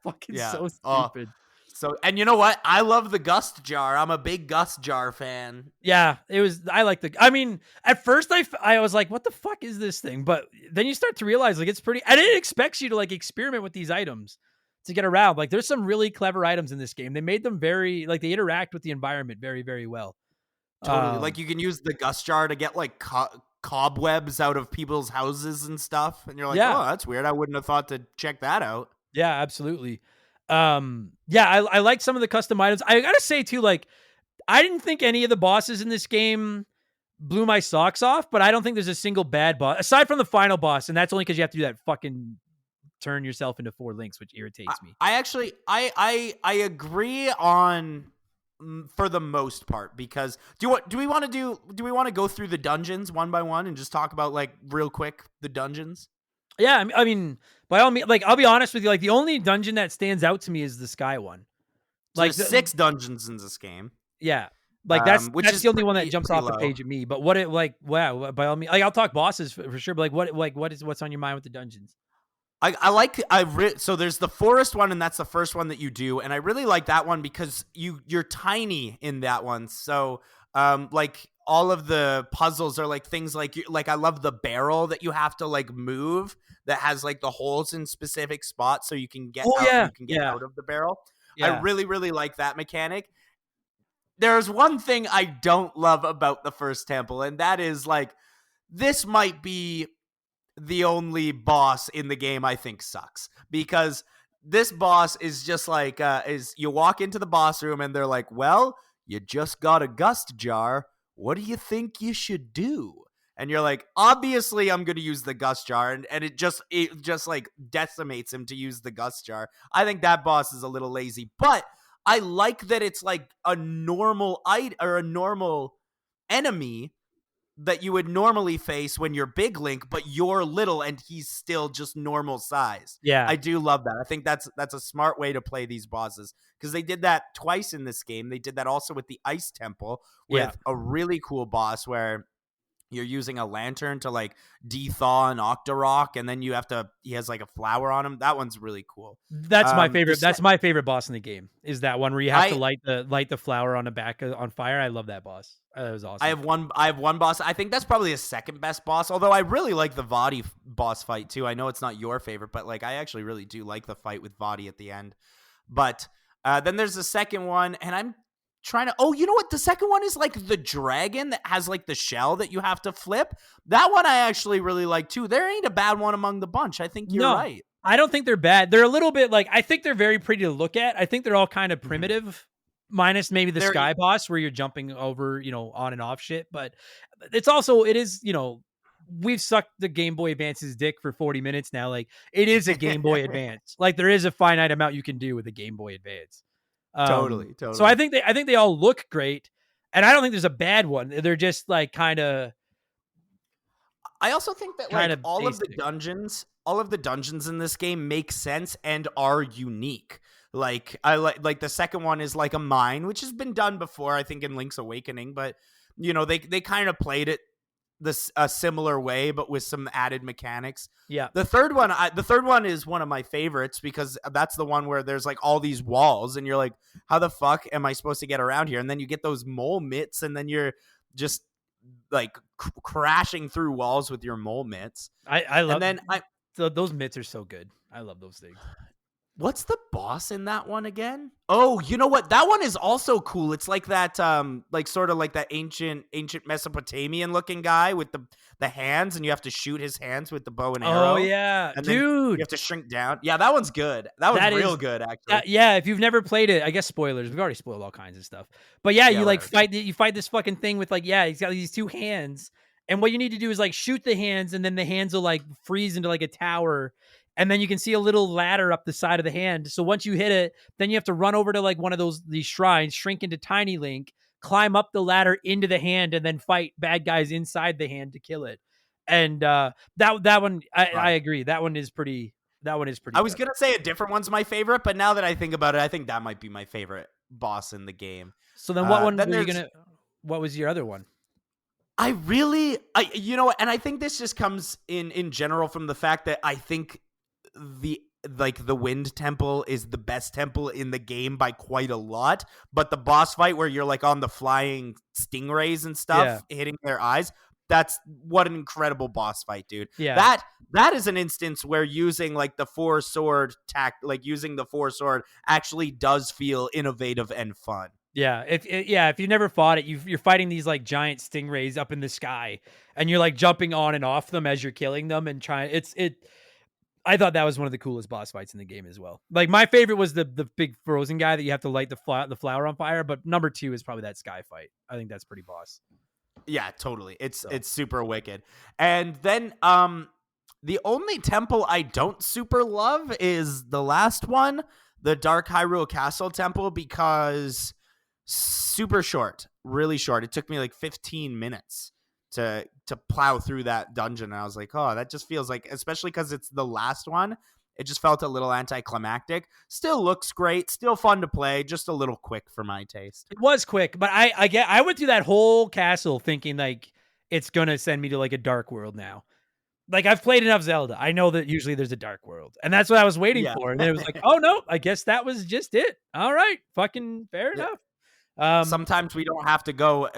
A: Fucking
C: Yeah.
A: so
C: Oh,
A: stupid.
C: so, and you know what? I love the Gust Jar. I'm a big Gust Jar fan.
A: Yeah, it was. I like the. I mean, at first I was like, "What the fuck is this thing?" But then you start to realize like it's pretty, and it expects you to like experiment with these items to get around. Like, there's some really clever items in this game. They made them very like they interact with the environment very very well.
C: Totally. Like you can use the Gust Jar to get like cobwebs out of people's houses and stuff. And you're like,
A: Yeah,
C: oh, that's weird. I wouldn't have thought to check that out.
A: yeah, absolutely. Yeah, I like some of the custom items. I gotta say too, like I didn't think any of the bosses in this game blew my socks off, but I don't think there's a single bad boss aside from the final boss, and that's only because you have to do that fucking turn yourself into 4 links, which irritates me.
C: I actually, I agree on for the most part, because do we want to go through the dungeons one by one and just talk about like real quick the dungeons?
A: Yeah, I mean, by all means, like I'll be honest with you, like the only dungeon that stands out to me is the sky one.
C: So
A: Like
C: there's 6 dungeons in this game.
A: yeah, like
C: Which
A: that's
C: is
A: the only one that
C: pretty,
A: jumps
C: pretty
A: off the
C: low.
A: page at me. But what it like, wow, by all means, like I'll talk bosses for sure. But what's on your mind with the dungeons?
C: So there's the forest one, and that's the first one that you do, and I really like that one because you're tiny in that one. So like all of the puzzles are like things like I love the barrel that you have to like move that has like the holes in specific spots so you can get out of the barrel. I
A: Yeah.
C: really really like that mechanic. There's one thing I don't love about the first temple, and that is like this might be the only boss in the game I think sucks, because this boss is just like is you walk into the boss room and they're like, well, you just got a Gust Jar, what do you think you should do? And you're like, obviously I'm gonna use the Gust Jar, and it just like decimates him to use the Gust Jar. I think that boss is a little lazy, but I like that it's like a normal or a normal enemy that you would normally face when you're big Link, but you're little and he's still just normal size.
A: Yeah.
C: I do love that. I think that's a smart way to play these bosses, because they did that twice in this game. They did that also with the Ice Temple with a really cool boss where you're using a lantern to like de-thaw an Octorok, and then he has like a flower on him. That one's really cool.
A: That's my favorite. That's my favorite boss in the game. Is that one where you have to light the flower on the back on fire? I love that boss. That was awesome.
C: I have one boss. I think that's probably his second best boss. Although I really like the Vadi boss fight too. I know it's not your favorite, but like I actually really do like the fight with Vadi at the end. But then there's the second one, and trying to. Oh, you know what? The second one is like the dragon that has like the shell that you have to flip. That one I actually really like too. There ain't a bad one among the bunch. I think you're
A: No,
C: right.
A: I don't think they're bad. They're a little bit like, I think they're very pretty to look at. I think they're all kind of
C: Mhm.
A: primitive, minus maybe the
C: They're
A: sky boss where you're jumping over, on and off shit. But it's also, it is, we've sucked the Game Boy Advance's dick for 40 minutes now. Like, it is a Game Boy Advance. Like, there is a finite amount you can do with a Game Boy Advance.
C: totally,
A: So
C: totally.
A: I think they all look great, and I don't think there's a bad one. They're just like kind of
C: I also think that like
A: basic.
C: all of the dungeons in this game make sense and are unique. Like I like the second one is like a mine, which has been done before, I think in Link's Awakening, but they kind of played it this a similar way, but with some added mechanics.
A: Yeah.
C: The third one is one of my favorites because that's the one where there's like all these walls, and you're like, how the fuck am I supposed to get around here? And then you get those mole mitts, and then you're just like crashing through walls with your mole mitts.
A: I
C: And
A: love
C: then
A: those mitts are so good. I love those things.
C: what's the boss in that one again? Oh, you know what? That one is also cool. It's like that like sort of like that ancient Mesopotamian looking guy with the hands, and you have to shoot his hands with the bow and arrow.
A: Oh yeah,
C: And then you
A: dude.
C: have to shrink down. Yeah, that one's good. That one's
A: That is
C: real good actually.
A: yeah, if you've never played it, I guess spoilers. We've already spoiled all kinds of stuff. But yeah,
C: Yeah,
A: you like
C: whatever.
A: fight this fucking thing with like, yeah, he's got these two hands. And what you need to do is like shoot the hands, and then the hands will like freeze into like a tower. And then you can see a little ladder up the side of the hand. So once you hit it, then you have to run over to like one of these shrines, shrink into Tiny Link, climb up the ladder into the hand, and then fight bad guys inside the hand to kill it. And that one, I
C: Fun.
A: agree. That one is pretty. That one is pretty
C: I was
A: good.
C: gonna say a different one's my favorite, but now that I think about it, I think that might be my favorite boss in the game.
A: So then what one
C: Then
A: were you
C: there's
A: gonna what was your other one?
C: and I think this just comes in general from the fact that I think the the Wind Temple is the best temple in the game by quite a lot, but the boss fight where you're like on the flying stingrays and stuff hitting their eyes, that's what an incredible boss fight, dude.
A: Yeah.
C: That is an instance where using like the using the four sword actually does feel innovative and fun.
A: Yeah, if you never fought it, you're fighting these like giant stingrays up in the sky, and you're like jumping on and off them as you're killing them and trying. I thought that was one of the coolest boss fights in the game as well. Like my favorite was the big frozen guy that you have to light the flower on fire, but number 2 is probably that sky fight. I think that's pretty boss.
C: Yeah, totally. It's
A: So.
C: it's super wicked. And then the only temple I don't super love is the last one, the Dark Hyrule Castle temple, because super short, really short. It took me like 15 minutes to plow through that dungeon, and I was like, "Oh, that just feels like, especially cuz it's the last one, it just felt a little anticlimactic. Still looks great, still fun to play, just a little quick for my taste."
A: It was quick, but I went through that whole castle thinking like it's gonna send me to like a dark world now. Like I've played enough Zelda. I know that usually there's a dark world, and that's what I was waiting
C: Yeah.
A: for. And then it was like, oh no, I guess that was just it. All right, fucking fair
C: Yeah.
A: enough.
C: Sometimes we don't have to go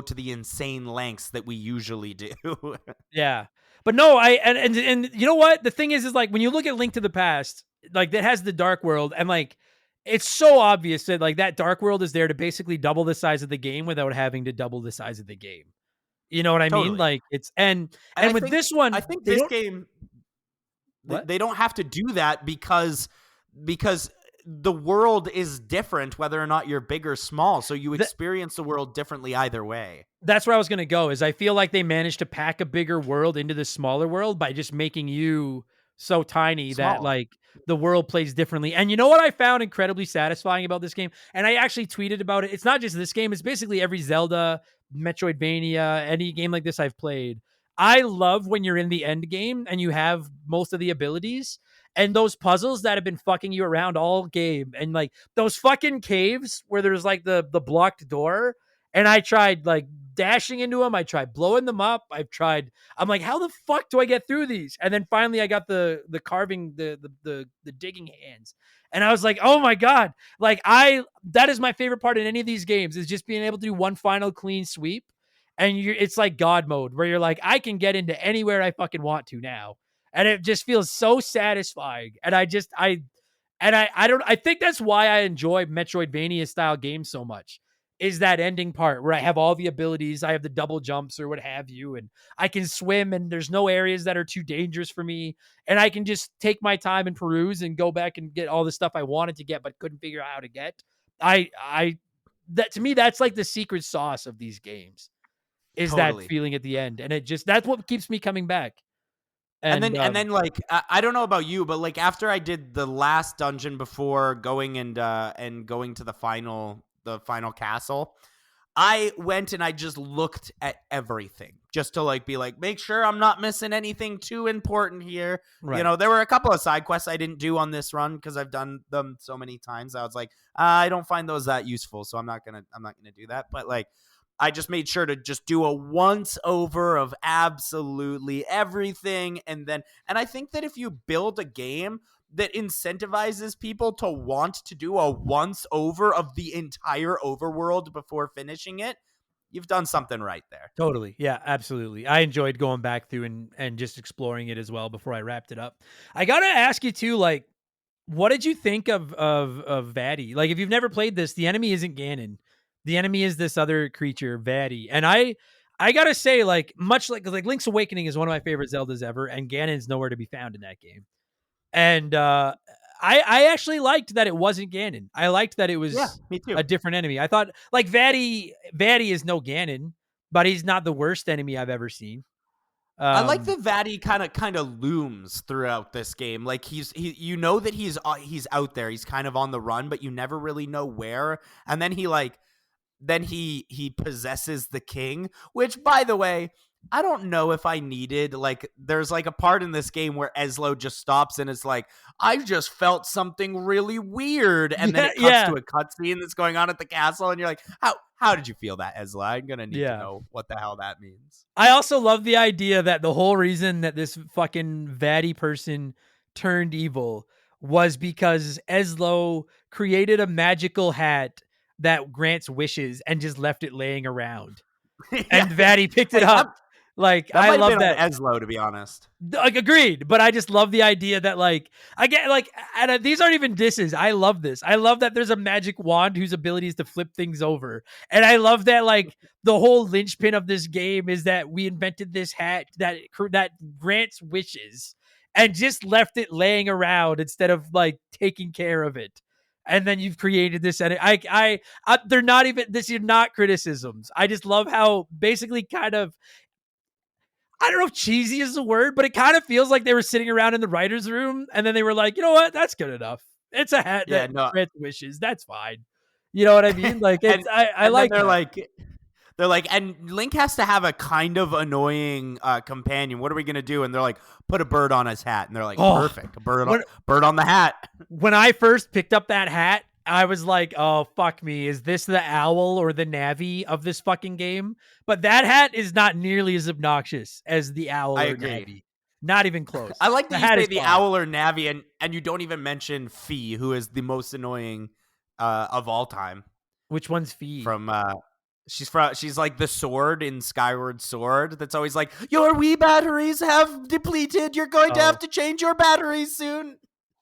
C: to the insane lengths that we usually do.
A: Yeah, but no, and you know what? The thing is like when you look at Link to the Past, like that has the dark world, and like it's so obvious that like that dark world is there to basically double the size of the game without having to double the size of the game. You know what I mean?
C: Totally.
A: Like it's
C: And
A: and with this one,
C: I think
A: they
C: this
A: don't.
C: game
A: What?
C: they don't have to do that because the world is different whether or not you're big or small, so you experience the world differently either way.
A: That's where I was gonna go. Is I feel like they managed to pack a bigger world into this smaller world by just making you so tiny that
C: Small.
A: like the world plays differently. And you know what I found incredibly satisfying about this game? And I actually tweeted about it. It's not just this game, it's basically every Zelda, Metroidvania, any game like this I've played. I love when you're in the end game and you have most of the abilities and those puzzles that have been fucking you around all game. And like those fucking caves where there's like the blocked door. And I tried like dashing into them. I tried blowing them up. I'm like, how the fuck do I get through these? And then finally I got the carving, the digging hands. And I was like, oh my God. Like that is my favorite part in any of these games is just being able to do one final clean sweep. And it's like God mode where you're like, I can get into anywhere I fucking want to now. And it just feels so satisfying. And And I think that's why I enjoy Metroidvania style games so much, is that ending part where I have all the abilities, I have the double jumps or what have you, and I can swim and there's no areas that are too dangerous for me. And I can just take my time and peruse and go back and get all the stuff I wanted to get, but couldn't figure out how to get. That to me, that's like the secret sauce of these games, is that
C: Totally.
A: feeling at the end. And that's what keeps me coming back.
C: And
A: And,
C: then like I don't know about you, but like after I did the last dungeon before going and going to the final castle, I went and I just looked at everything just to like be like, make sure I'm not missing anything too important here. You
A: right.
C: know, there were a couple of side quests I didn't do on this run because I've done them so many times. I was like, I don't find those that useful, so I'm not gonna do that. But like, I just made sure to just do a once over of absolutely everything, and I think that if you build a game that incentivizes people to want to do a once over of the entire overworld before finishing it, you've done something right there.
A: Totally. Yeah, absolutely. I enjoyed going back through and just exploring it as well before I wrapped it up. I got to ask you too, like, what did you think of Vatty? Like, if you've never played this, the enemy isn't Ganon. The enemy is this other creature, Vatty. And I got to say, like, much like Link's Awakening is one of my favorite Zeldas ever, and Ganon's nowhere to be found in that game. And I actually liked that it wasn't Ganon. I liked that it
C: Yeah,
A: was
C: me too.
A: a different enemy. I thought, like, Vatty is no Ganon, but he's not the worst enemy I've ever seen.
C: I like
A: Um,
C: that Vatty kind of looms throughout this game. Like you know that he's out there. He's kind of on the run, but you never really know where. And then he possesses the king, which, by the way, I don't know if I needed. Like, there's like a part in this game where Eslo just stops and it's like, I just felt something really weird, and then
A: yeah,
C: it cuts
A: yeah,
C: to a cutscene that's going on at the castle, and you're like, how did you feel that, Eslo? I'm gonna need to
A: yeah.
C: know what the hell that means.
A: I also love the idea that the whole reason that this fucking Vatty person turned evil was because Eslo created a magical hat that grants wishes and just left it laying around.
C: Yeah,
A: And Vatty picked it
C: hey,
A: up. Like,
C: that
A: I
C: might have
A: love
C: been on
A: that.
C: Eslo, to be honest.
A: Like, agreed, but I just love the idea that, like, I get, like, and these aren't even disses. I love this. I love that there's a magic wand whose ability is to flip things over, and I love that, like, the whole linchpin of this game is that we invented this hat that grants wishes and just left it laying around instead of like taking care of it. And then you've created this, and they're not even, this is not criticisms. I just love how basically kind of, I don't know if cheesy is the word, but it kind of feels like they were sitting around in the writer's room and then they were like, you know what? That's good enough. It's a hat
C: Yeah,
A: that
C: no.
A: grants wishes. That's fine. You know what I mean? Like,
C: and
A: I
C: and then
A: like that.
C: they're like, and Link has to have a kind of annoying companion. What are we gonna do? And they're like, put a bird on his hat, and they're like,
A: Oh,
C: perfect,
A: when,
C: bird on the hat.
A: when I first picked up that hat, I was like, oh, fuck me. Is this the owl or the Navi of this fucking game? But that hat is not nearly as obnoxious as the owl
C: I
A: or
C: agree.
A: Navi. Not even
C: I
A: close.
C: like
A: The
C: that you
A: hat
C: say
A: is
C: the
A: fine.
C: owl or Navi, and you don't even mention Fee, who is the most annoying of all time.
A: Which one's Fee?
C: From she's like the sword in Skyward Sword. That's always like, your Wii batteries have depleted. You're going to have
A: Oh.
C: to change your batteries soon.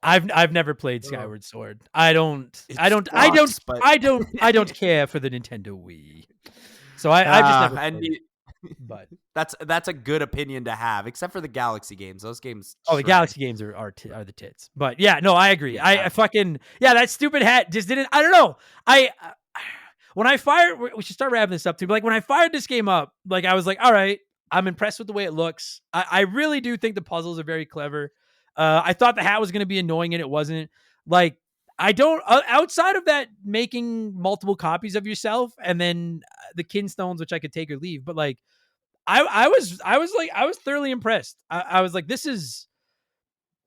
A: I've never played
C: Oh.
A: Skyward Sword. I don't
C: It
A: I don't I don't
C: sucks, but
A: I don't I don't care for the Nintendo Wii. So I've just never
C: and
A: played it. But
C: that's a good opinion to have, except for the Galaxy games. Those games
A: oh, the
C: shred.
A: Galaxy games are the tits. But yeah, no, I agree.
C: Yeah,
A: I fucking, yeah, that stupid hat just didn't. I don't know. I when I fired, we should start wrapping this up too. But like when I fired this game up, like I was like, all right, I'm impressed with the way it looks. I really do think the puzzles are very clever. I thought the hat was going to be annoying and it wasn't. Like, I don't, outside of that, making multiple copies of yourself and then the kinstones, which I could take or leave. But like, I was thoroughly impressed. I was like, this is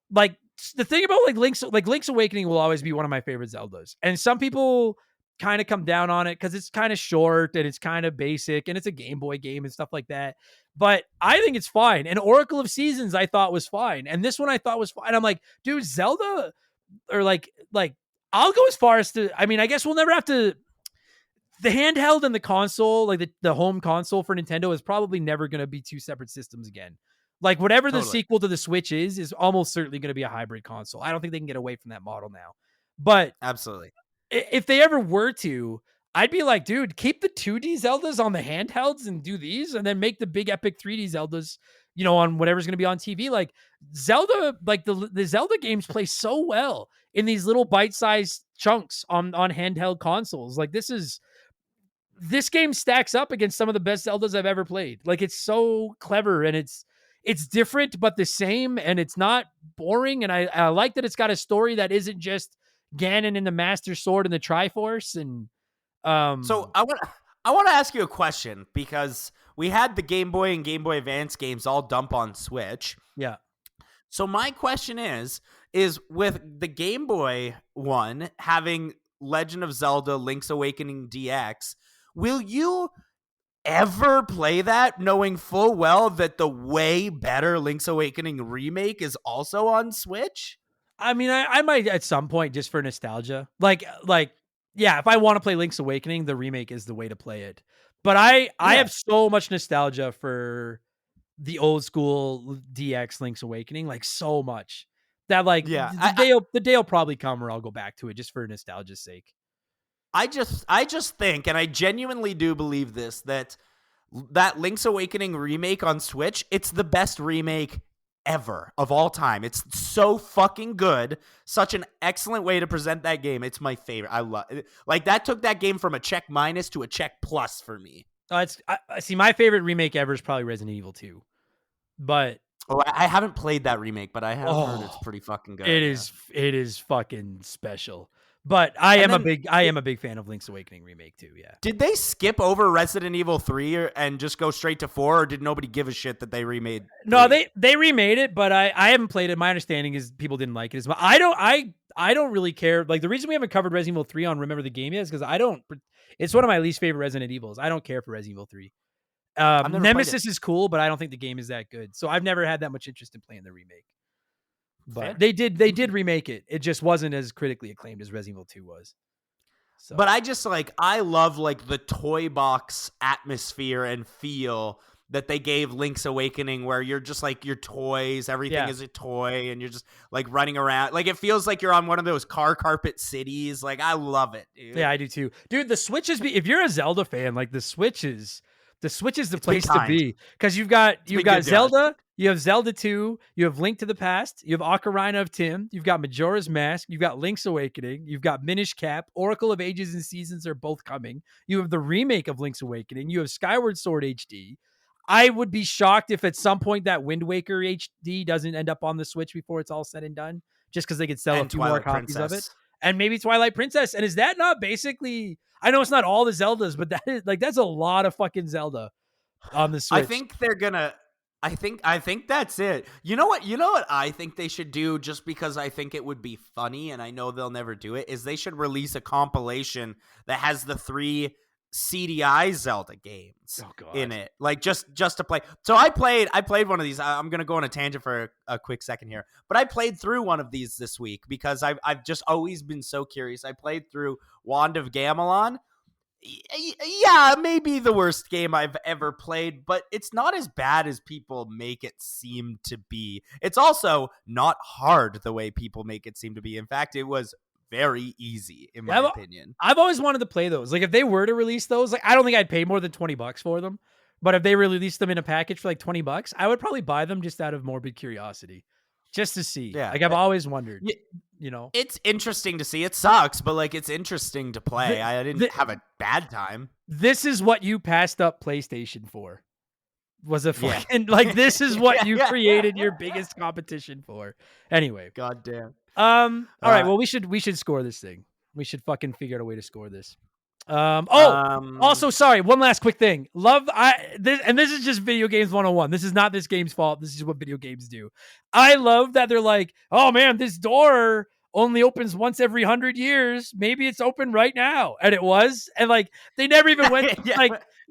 A: like the thing about Link's Awakening will always be one of my favorite Zeldas. And some people kind of come down on it because it's kind of short and it's kind of basic and it's a Game Boy game and stuff like that. But I think it's fine. And Oracle of Seasons I thought was fine. And this one I thought was fine. I'm like, dude, Zelda or like I'll go as far as to, I mean, I guess we'll never have to, the handheld and the console, like the home console for Nintendo is probably never going to be two separate systems again. Like whatever the
C: Totally.
A: sequel to the Switch is almost certainly going to be a hybrid console. I don't think they can get away from that model now. But
C: Absolutely.
A: if they ever were to, I'd be like, dude, keep the 2D Zeldas on the handhelds and do these, and then make the big epic 3D Zeldas, on whatever's going to be on TV. Like Zelda, like the Zelda games play so well in these little bite-sized chunks on handheld consoles. Like this game stacks up against some of the best Zeldas I've ever played. Like it's so clever and it's different but the same, and it's not boring. And I like that it's got a story that isn't just Ganon and the Master Sword and the Triforce. And
C: So I want to ask you a question, because we had the Game Boy and Game Boy Advance games all dump on Switch.
A: yeah,
C: So my question is with the Game Boy one having Legend of Zelda Link's Awakening DX, will you ever play that knowing full well that the way better Link's Awakening remake is also on Switch?
A: I mean, I might at some point just for nostalgia. Like, yeah, if I want to play Link's Awakening, the remake is the way to play it. But I
C: Yeah.
A: have so much nostalgia for the old school DX Link's Awakening, like so much that like
C: Yeah.
A: the day will probably come where I'll go back to it just for nostalgia's sake.
C: I just think, and I genuinely do believe this, that Link's Awakening remake on Switch, it's the best remake ever of all time. It's so fucking good. Such an excellent way to present that game. It's my favorite. I love it. Like that took that game from a check minus to a check plus for me.
A: I see. My favorite remake ever is probably Resident Evil 2, but
C: Oh, I haven't played that remake, but I have heard it's pretty fucking good.
A: it is fucking special. But I am a big fan of Link's Awakening remake too. Yeah.
C: Did they skip over Resident Evil 3 and just go straight to 4, or did nobody give a shit that they remade 3?
A: No, they remade it, but I haven't played it. My understanding is people didn't like it as well. I don't really care. Like the reason we haven't covered Resident Evil 3 on Remember the Game yet is because it's one of my least favorite Resident Evils. I don't care for Resident Evil 3. Nemesis is cool, but I don't think the game is that good. So I've never had that much interest in playing the remake. But they did remake it. It just wasn't as critically acclaimed as Resident Evil 2 was. So.
C: But I love like the toy box atmosphere and feel that they gave Link's Awakening, where you're just like your toys, everything is a toy, and you're just like running around. Like it feels like you're on one of those car carpet cities. Like I love it, dude.
A: Yeah, I do too. Dude, the Switch is if you're a Zelda fan, like the Switch is the place to be, because you've got Zelda, you have Zelda 2, you have Link to the Past, you have Ocarina of Time, you've got Majora's Mask, you've got Link's Awakening, you've got Minish Cap, Oracle of Ages and Seasons are both coming. You have the remake of Link's Awakening, you have Skyward Sword HD. I would be shocked if at some point that Wind Waker HD doesn't end up on the Switch before it's all said and done, just because they could sell a few more copies of it. And maybe Twilight Princess. And is that not basically, I know it's not all the Zeldas, but that is like, that's a lot of fucking Zelda on the Switch.
C: I think they're gonna, I think that's it. You know what I think they should do, just because I think it would be funny, and I know they'll never do it, is they should release a compilation that has the 3 CDI Zelda games in it, like just to play. So I played one of these. I'm gonna go on a tangent for a quick second here, but I played through one of these this week because I've just always been so curious. I played through Wand of Gamelon. Yeah, maybe the worst game I've ever played, but it's not as bad as people make it seem to be. It's also not hard the way people make it seem to be. In fact, it was very easy in my opinion.
A: I've always wanted to play those. Like if they were to release those, like I don't think I'd pay more than $20 for them. But if they released them in a package for like $20, I would probably buy them just out of morbid curiosity, just to see. Yeah, like I've always wondered.
C: It's interesting to see. It sucks, but like it's interesting to play. I didn't have a bad time.
A: This is what you passed up PlayStation for. Was a fucking like this is what you created your biggest competition for. Anyway,
C: goddamn.
A: All right. Well, we should score this thing. We should fucking figure out a way to score this. Also, sorry, one last quick thing. This is just video games 101. This is not this game's fault. This is what video games do. I love that they're like, oh man, this door only opens once every 100 years. Maybe it's open right now. And it was. And like, they never even went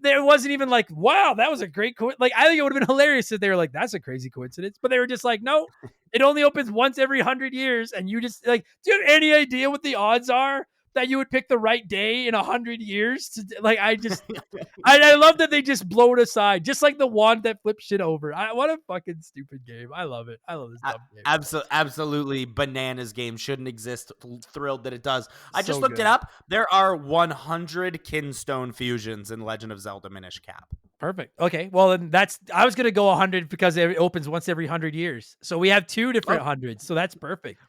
A: there wasn't even like, wow, that was a great like, I think it would have been hilarious if they were like, that's a crazy coincidence. But they were just like, no, it only opens once every 100 years. And you just like, do you have any idea what the odds are that you would pick the right day in 100 years. Like, I love that they just blow it aside, just like the wand that flips shit over. What a fucking stupid game. I love it. I love this dumb game.
C: Absolutely bananas game. Shouldn't exist. Thrilled that it does. I just
A: So
C: looked
A: good.
C: it up. There are 100 kinstone fusions in Legend of Zelda Minish Cap.
A: Perfect. Okay. Well, then I was going to go 100 because it opens once every 100 years. So we have 2 different hundreds. So that's perfect.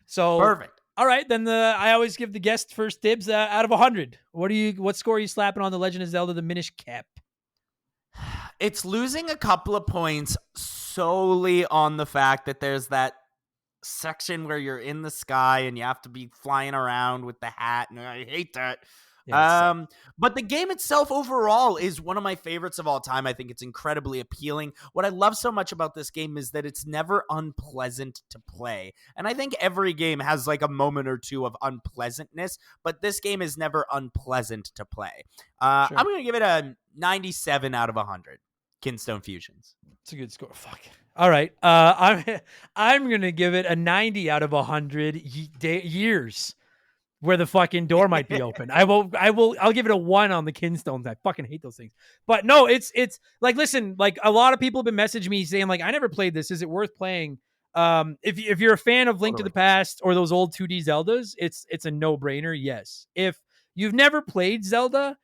A: So
C: Perfect.
A: All right, then I always give the guest first dibs out of 100. What score are you slapping on the Legend of Zelda: The Minish Cap?
C: It's losing a couple of points solely on the fact that there's that section where you're in the sky and you have to be flying around with the hat, and I hate that.
A: Yeah,
C: but the game itself overall is one of my favorites of all time. I think it's incredibly appealing. What I love so much about this game is that it's never unpleasant to play. And I think every game has like a moment or two of unpleasantness, but this game is never unpleasant to play.
A: Sure.
C: I'm going to give it a 97 out of 100. Kinstone Fusions.
A: It's a good score. Fuck. All right. I'm going to give it a 90 out of 100 years. Where the fucking door might be open. I'll give it a 1 on the kinstones. I fucking hate those things. But no, it's like, listen, like a lot of people have been messaging me saying like, I never played this. Is it worth playing? If you're a fan of Link to the Past or those old 2D Zeldas, it's a no brainer. Yes. If you've never played Zelda,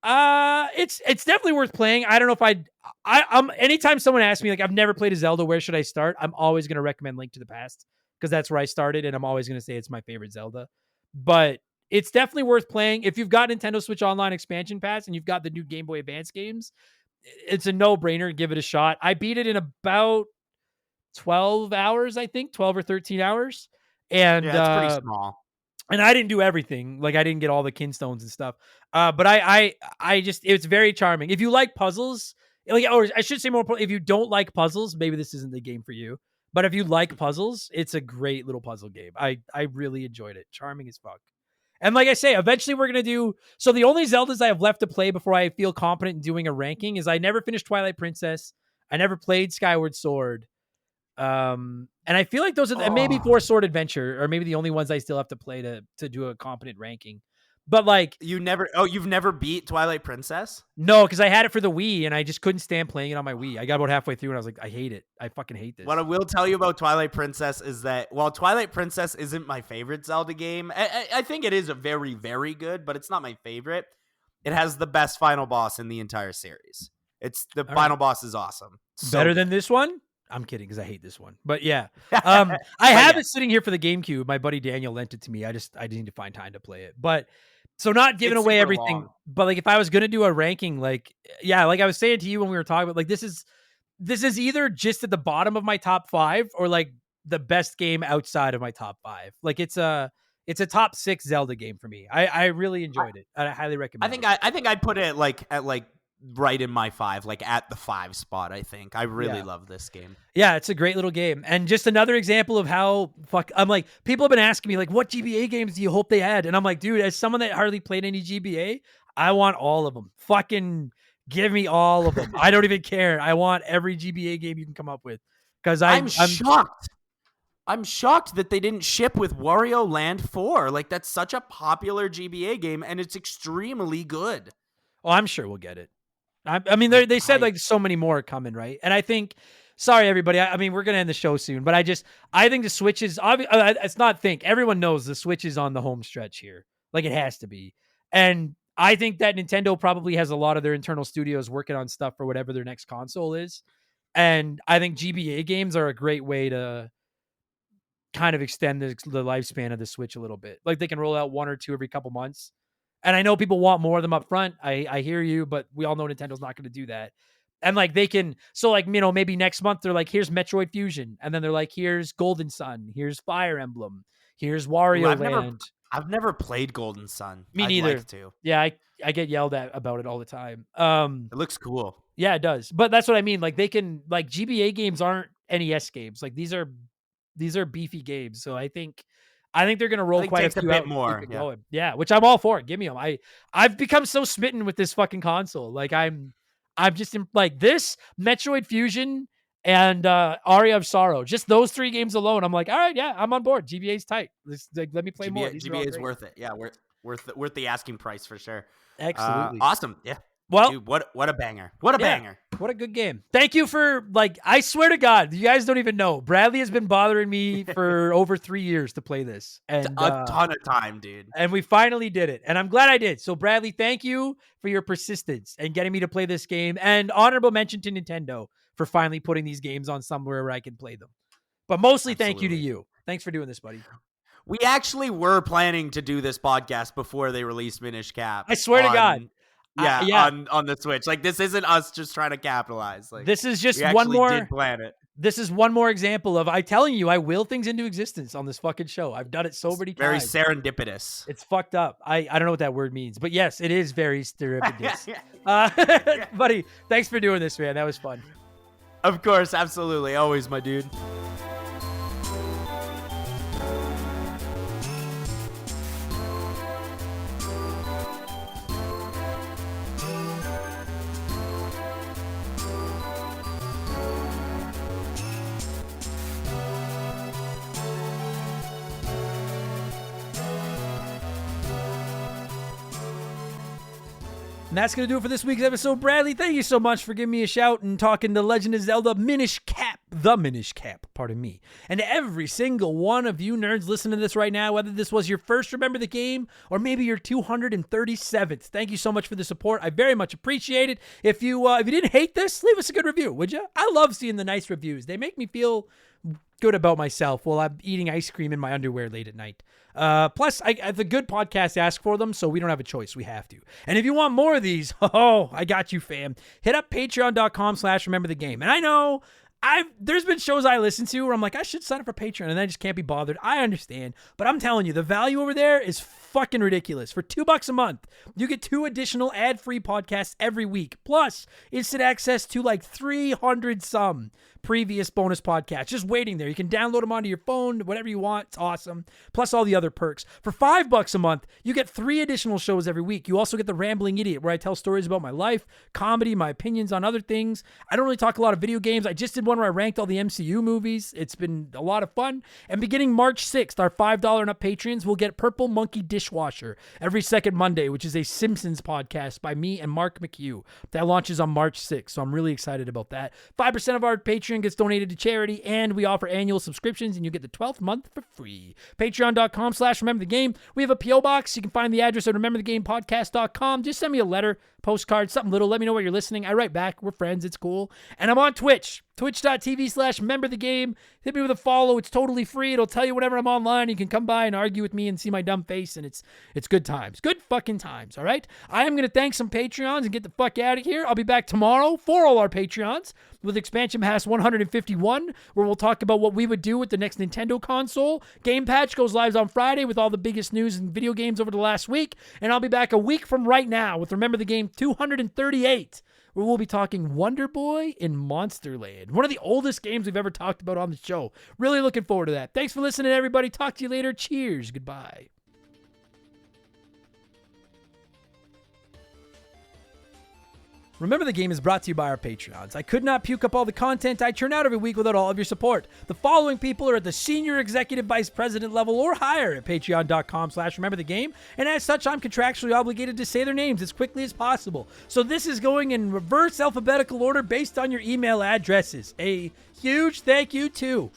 A: it's definitely worth playing. I don't know if I'm anytime someone asks me like, I've never played a Zelda, where should I start? I'm always going to recommend Link to the Past because that's where I started. And I'm always going to say it's my favorite Zelda. But it's definitely worth playing. If you've got Nintendo Switch Online Expansion Pass and you've got the new Game Boy Advance games, it's a no-brainer. Give it a shot. I beat it in about 12 hours, I think, 12 or 13 hours. And
C: yeah, it's pretty small.
A: And I didn't do everything. Like I didn't get all the kinstones and stuff. But I just, it's very charming. If you like puzzles, like, or I should say more, if you don't like puzzles, maybe this isn't the game for you. But if you like puzzles, it's a great little puzzle game. I really enjoyed it. Charming as fuck. And like I say, eventually we're going to do... So the only Zeldas I have left to play before I feel confident in doing a ranking is I never finished Twilight Princess. I never played Skyward Sword. And I feel like those are... And maybe Four Sword Adventure, or maybe the only ones I still have to play to do a competent ranking. But like...
C: You've never beat Twilight Princess?
A: No, because I had it for the Wii, and I just couldn't stand playing it on my Wii. I got about halfway through, and I was like, I hate it. I fucking hate this.
C: What I will tell you about Twilight Princess is that while Twilight Princess isn't my favorite Zelda game, I think it is a very, very good, but it's not my favorite. It has the best final boss in the entire series. Final boss is awesome.
A: Better than this one? I'm kidding because I hate this one. But yeah. I have it sitting here for the GameCube. My buddy Daniel lent it to me. I need to find time to play it. But so not giving away everything, long. But like if I was going to do a ranking, like, yeah, like I was saying to you when we were talking about, like, this is either just at the bottom of my top 5 or like the best game outside of my top 5. Like it's a top 6 Zelda game for me. I really enjoyed it. I highly recommend it.
C: I think I'd put it at right in my 5, like at the 5 spot. I think I really love this game.
A: Yeah, it's a great little game. And just another example of how I'm like, people have been asking me like, what GBA games do you hope they had? And I'm like, dude, as someone that hardly played any GBA, I want all of them. Fucking give me all of them. I don't even care. I want every GBA game you can come up with. Because I'm
C: shocked. I'm shocked that they didn't ship with Wario Land 4. Like, that's such a popular GBA game, and it's extremely good.
A: Oh, I'm sure we'll get it. I mean, they said like so many more are coming, right? And I think, sorry everybody, I mean we're gonna end the show soon, but I think the Switch is it's not everyone knows the Switch is on the home stretch here, like it has to be, and I think that Nintendo probably has a lot of their internal studios working on stuff for whatever their next console is, and I think GBA games are a great way to kind of extend the lifespan of the Switch a little bit. Like they can roll out 1 or 2 every couple months. And I know people want more of them up front. I hear you, but we all know Nintendo's not going to do that. And like they can, so like, you know, maybe next month they're like, here's Metroid Fusion. And then they're like, here's Golden Sun. Here's Fire Emblem. Here's Wario Land.
C: I've never played Golden Sun.
A: Me neither.
C: Like to.
A: Yeah, I get yelled at about it all the time.
C: It looks cool.
A: Yeah, it does. But that's what I mean. Like they can, like GBA games aren't NES games. Like these are beefy games. So I think they're going to roll quite a few
C: bit more.
A: Yeah, which I'm all for. Give me them. I've become so smitten with this fucking console. Like I'm just like this Metroid Fusion and Aria of Sorrow. Just those 3 games alone, I'm like, all right, yeah, I'm on board. GBA's tight. Let me play more. These
C: GBA is worth it. Yeah, worth the asking price for sure.
A: Absolutely.
C: Awesome. Yeah.
A: Well,
C: dude, what a banger. What a banger.
A: What a good game. Thank you for, I swear to God, you guys don't even know. Bradley has been bothering me for over 3 years to play this. And
C: a ton of time, dude.
A: And we finally did it. And I'm glad I did. So, Bradley, thank you for your persistence and getting me to play this game. And honorable mention to Nintendo for finally putting these games on somewhere where I can play them. But mostly thank you to you. Thanks for doing this, buddy.
C: We actually were planning to do this podcast before they released Minish Cap.
A: I swear to God.
C: On the Switch. Like, this isn't us just trying to capitalize. Like,
A: this is just
C: we
A: one more.
C: Did plan it.
A: This is one more example of I telling you I will things into existence on this fucking show. I've done it so many times.
C: Very serendipitous.
A: It's fucked up. I don't know what that word means, but yes, it is very serendipitous. Buddy, thanks for doing this, man. That was fun.
C: Of course, absolutely. Always, my dude.
A: And that's going to do it for this week's episode. Bradley, thank you so much for giving me a shout and talking The Legend of Zelda Minish Cap, pardon me. And to every single one of you nerds listening to this right now, whether this was your first Remember the Game or maybe your 237th, thank you so much for the support. I very much appreciate it. If you didn't hate this, leave us a good review, would you? I love seeing the nice reviews. They make me feel good about myself while I'm eating ice cream in my underwear late at night. Plus, the good podcasts ask for them, so we don't have a choice. We have to. And if you want more of these, I got you, fam. Hit up patreon.com/rememberthegame. And I know there's been shows I listen to where I'm like, I should sign up for Patreon, and I just can't be bothered. I understand. But I'm telling you, the value over there is fucking ridiculous. For $2 a month, you get 2 additional ad-free podcasts every week. Plus, instant access to 300 some previous bonus podcasts just waiting there. You can download them onto your phone, whatever you want. It's awesome. Plus all the other perks. For $5 a month, you get 3 additional shows every week. You also get The Rambling Idiot, where I tell stories about my life, comedy, my opinions on other things. I don't really talk a lot of video games. I just did one where I ranked all the MCU movies. It's been a lot of fun. And beginning March 6th, our $5 and up patrons will get Purple Monkey Dishwasher every second Monday, which is a Simpsons podcast by me and Mark McHugh. That launches on March 6th, so I'm really excited about that. 5% of our Patreon gets donated to charity, and we offer annual subscriptions, and you get the 12th month for free. Patreon.com/rememberthegame. We have a P.O. box. You can find the address at rememberthegamepodcast.com. Just send me a letter, postcard, something little. Let me know where you're listening. I write back. We're friends. It's cool. And I'm on Twitch. Twitch.tv/rememberthegame. Hit me with a follow. It's totally free. It'll tell you whenever I'm online. You can come by and argue with me and see my dumb face, and it's good times. Good fucking times, all right? I am going to thank some Patreons and get the fuck out of here. I'll be back tomorrow for all our Patreons with Expansion Pass 151, where we'll talk about what we would do with the next Nintendo console. Game Patch goes live on Friday with all the biggest news in video games over the last week, and I'll be back a week from right now with Remember the Game 238, where we'll be talking Wonder Boy in Monsterland, one of the oldest games we've ever talked about on the show. Really looking forward to that. Thanks for listening, everybody. Talk to you later. Cheers. Goodbye. Remember the Game is brought to you by our Patreons. I could not puke up all the content I churn out every week without all of your support. The following people are at the senior executive vice president level or higher at patreon.com/rememberthegame, and as such, I'm contractually obligated to say their names as quickly as possible. So this is going in reverse alphabetical order based on your email addresses. A huge thank you to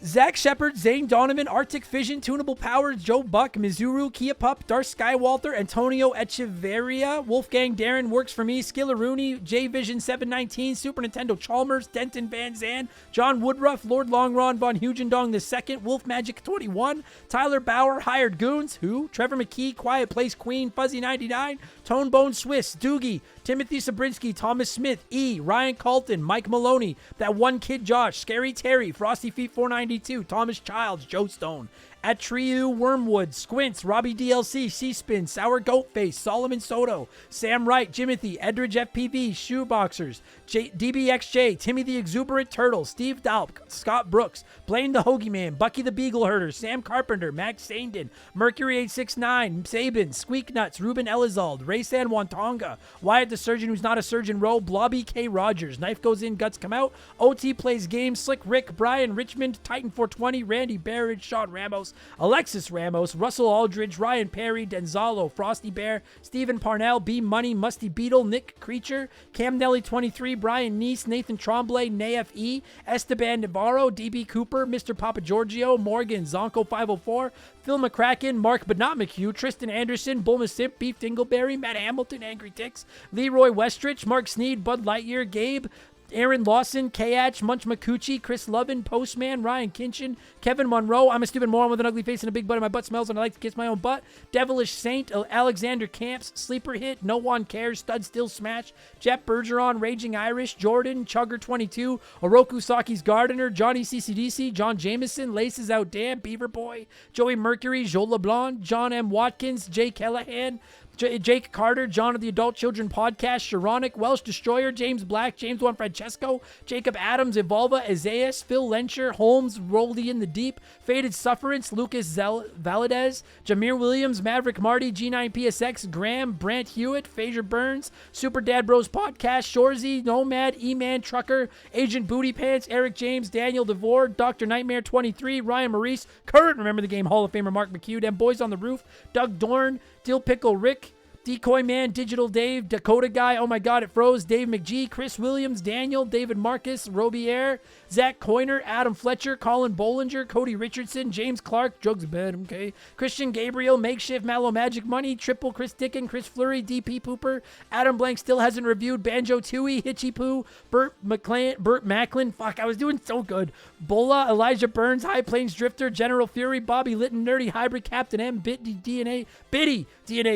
A: Zach Shepard, Zane Donovan, Arctic Fission, Tunable Powers, Joe Buck, Mizuru, Kia Pup, Darth Skywalter, Antonio Echeverria, Wolfgang Darren, Works For Me, Skillaroonie, J-Vision 719, Super Nintendo Chalmers, Denton Van Zandt, John Woodruff, Lord Longron Von Hugendong II, Wolf Magic 21, Tyler Bauer, Hired Goons, Trevor McKee, Quiet Place Queen, Fuzzy 99, Tone Bone Swiss, Doogie, Timothy Sabrinsky, Thomas Smith, E, Ryan Colton, Mike Maloney, That One Kid Josh, Scary Terry, Frosty Feet 492, Thomas Childs, Joe Stone, Atriu Wormwood, Squints, Robbie DLC, C-Spin, Sour Goatface, Solomon Soto, Sam Wright, Jimothy, Edridge FPV, Shoeboxers, DBXJ, Timmy the Exuberant Turtle, Steve Dalp, Scott Brooks, Blaine the Hoagie Man, Bucky the Beagle Herder, Sam Carpenter, Max Sandin, Mercury 869, Sabin, Squeak Nuts, Ruben Elizald, Ray San Wantonga, Wyatt the Surgeon Who's Not a Surgeon Row, Blobby K. Rogers, Knife Goes In, Guts Come Out, OT Plays Games, Slick Rick, Brian Richmond, Titan 420, Randy Barrett, Sean Ramos, Alexis Ramos, Russell Aldridge, Ryan Perry, Denzalo, Frosty Bear, Stephen Parnell, B Money, Musty Beetle, Nick Creature, Cam Nelly 23, Brian Neese, Nathan Tremblay, Naf E, Esteban Navarro, DB Cooper, Mr. Papa Giorgio, Morgan, Zonko 504, Phil McCracken, Mark but not McHugh, Tristan Anderson, Bulma Simp, Beef Dingleberry, Matt Hamilton, Angry Ticks, Leroy Westrich, Mark Sneed, Bud Lightyear, Gabe, Aaron Lawson, Kayach, Munch McCucci, Chris Lovin, Postman, Ryan Kinchin, Kevin Monroe, I'm a stupid moron with an ugly face and a big butt and my butt smells and I like to kiss my own butt, Devilish Saint, Alexander Camps, Sleeper Hit, No One Cares, Stud Still Smash, Jeff Bergeron, Raging Irish, Jordan, Chugger 22, Oroku Saki's Gardener, Johnny CCDC, John Jameson, Laces Out Dan, Beaver Boy, Joey Mercury, Joe LeBlanc, John M. Watkins, Jay Callahan, Jake Carter, John of the Adult Children Podcast, Sharonic, Welsh Destroyer, James Black, James Juan Francesco, Jacob Adams, Evolva, Isaias, Phil Lencher, Holmes, Roldy in the Deep, Faded Sufferance, Lucas Valadez, Jameer Williams, Maverick Marty, G9PSX, Graham, Brant Hewitt, Phaser Burns, Super Dad Bros Podcast, Shorzy, Nomad, E-Man Trucker, Agent Booty Pants, Eric James, Daniel DeVore, Dr. Nightmare 23, Ryan Maurice, current Remember the Game Hall of Famer Mark McHugh, Them Boys on the Roof, Doug Dorn, Dill Pickle Rick, Decoy Man, Digital Dave, Dakota Guy, Oh My God, It Froze, Dave McGee, Chris Williams, Daniel, David Marcus, Robier, Zach Coiner, Adam Fletcher, Colin Bollinger, Cody Richardson, James Clark, Jugs Bed, okay, Christian Gabriel, Makeshift, Mallow Magic Money, Triple, Chris Dickin, Chris Fleury, DP Pooper, Adam Blank still hasn't reviewed, Banjo Tooie, Hitchy Poo, Burt Macklin, fuck, I was doing so good, Bola, Elijah Burns, High Plains Drifter, General Fury, Bobby Litton, Nerdy Hybrid, Captain M, Biddy DNA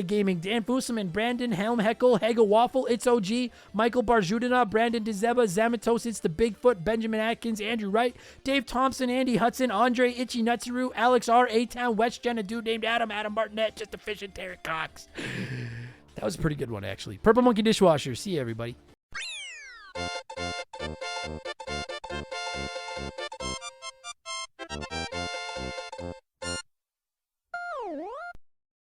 A: Gaming, Dan Fuseman, Brandon Helm Heckle, Hega Waffle, It's OG, Michael Barjudina, Brandon DeZeba, Zamatos, It's the Bigfoot, Benjamin Atkins, Andrew Wright, Dave Thompson, Andy Hudson, Andre Itchy Nutsuru, Alex R, A-Town, West Gen, a dude named Adam Martinet, Just a Fish and Tarek Cox. That was a pretty good one, actually. Purple Monkey Dishwasher. See you, everybody.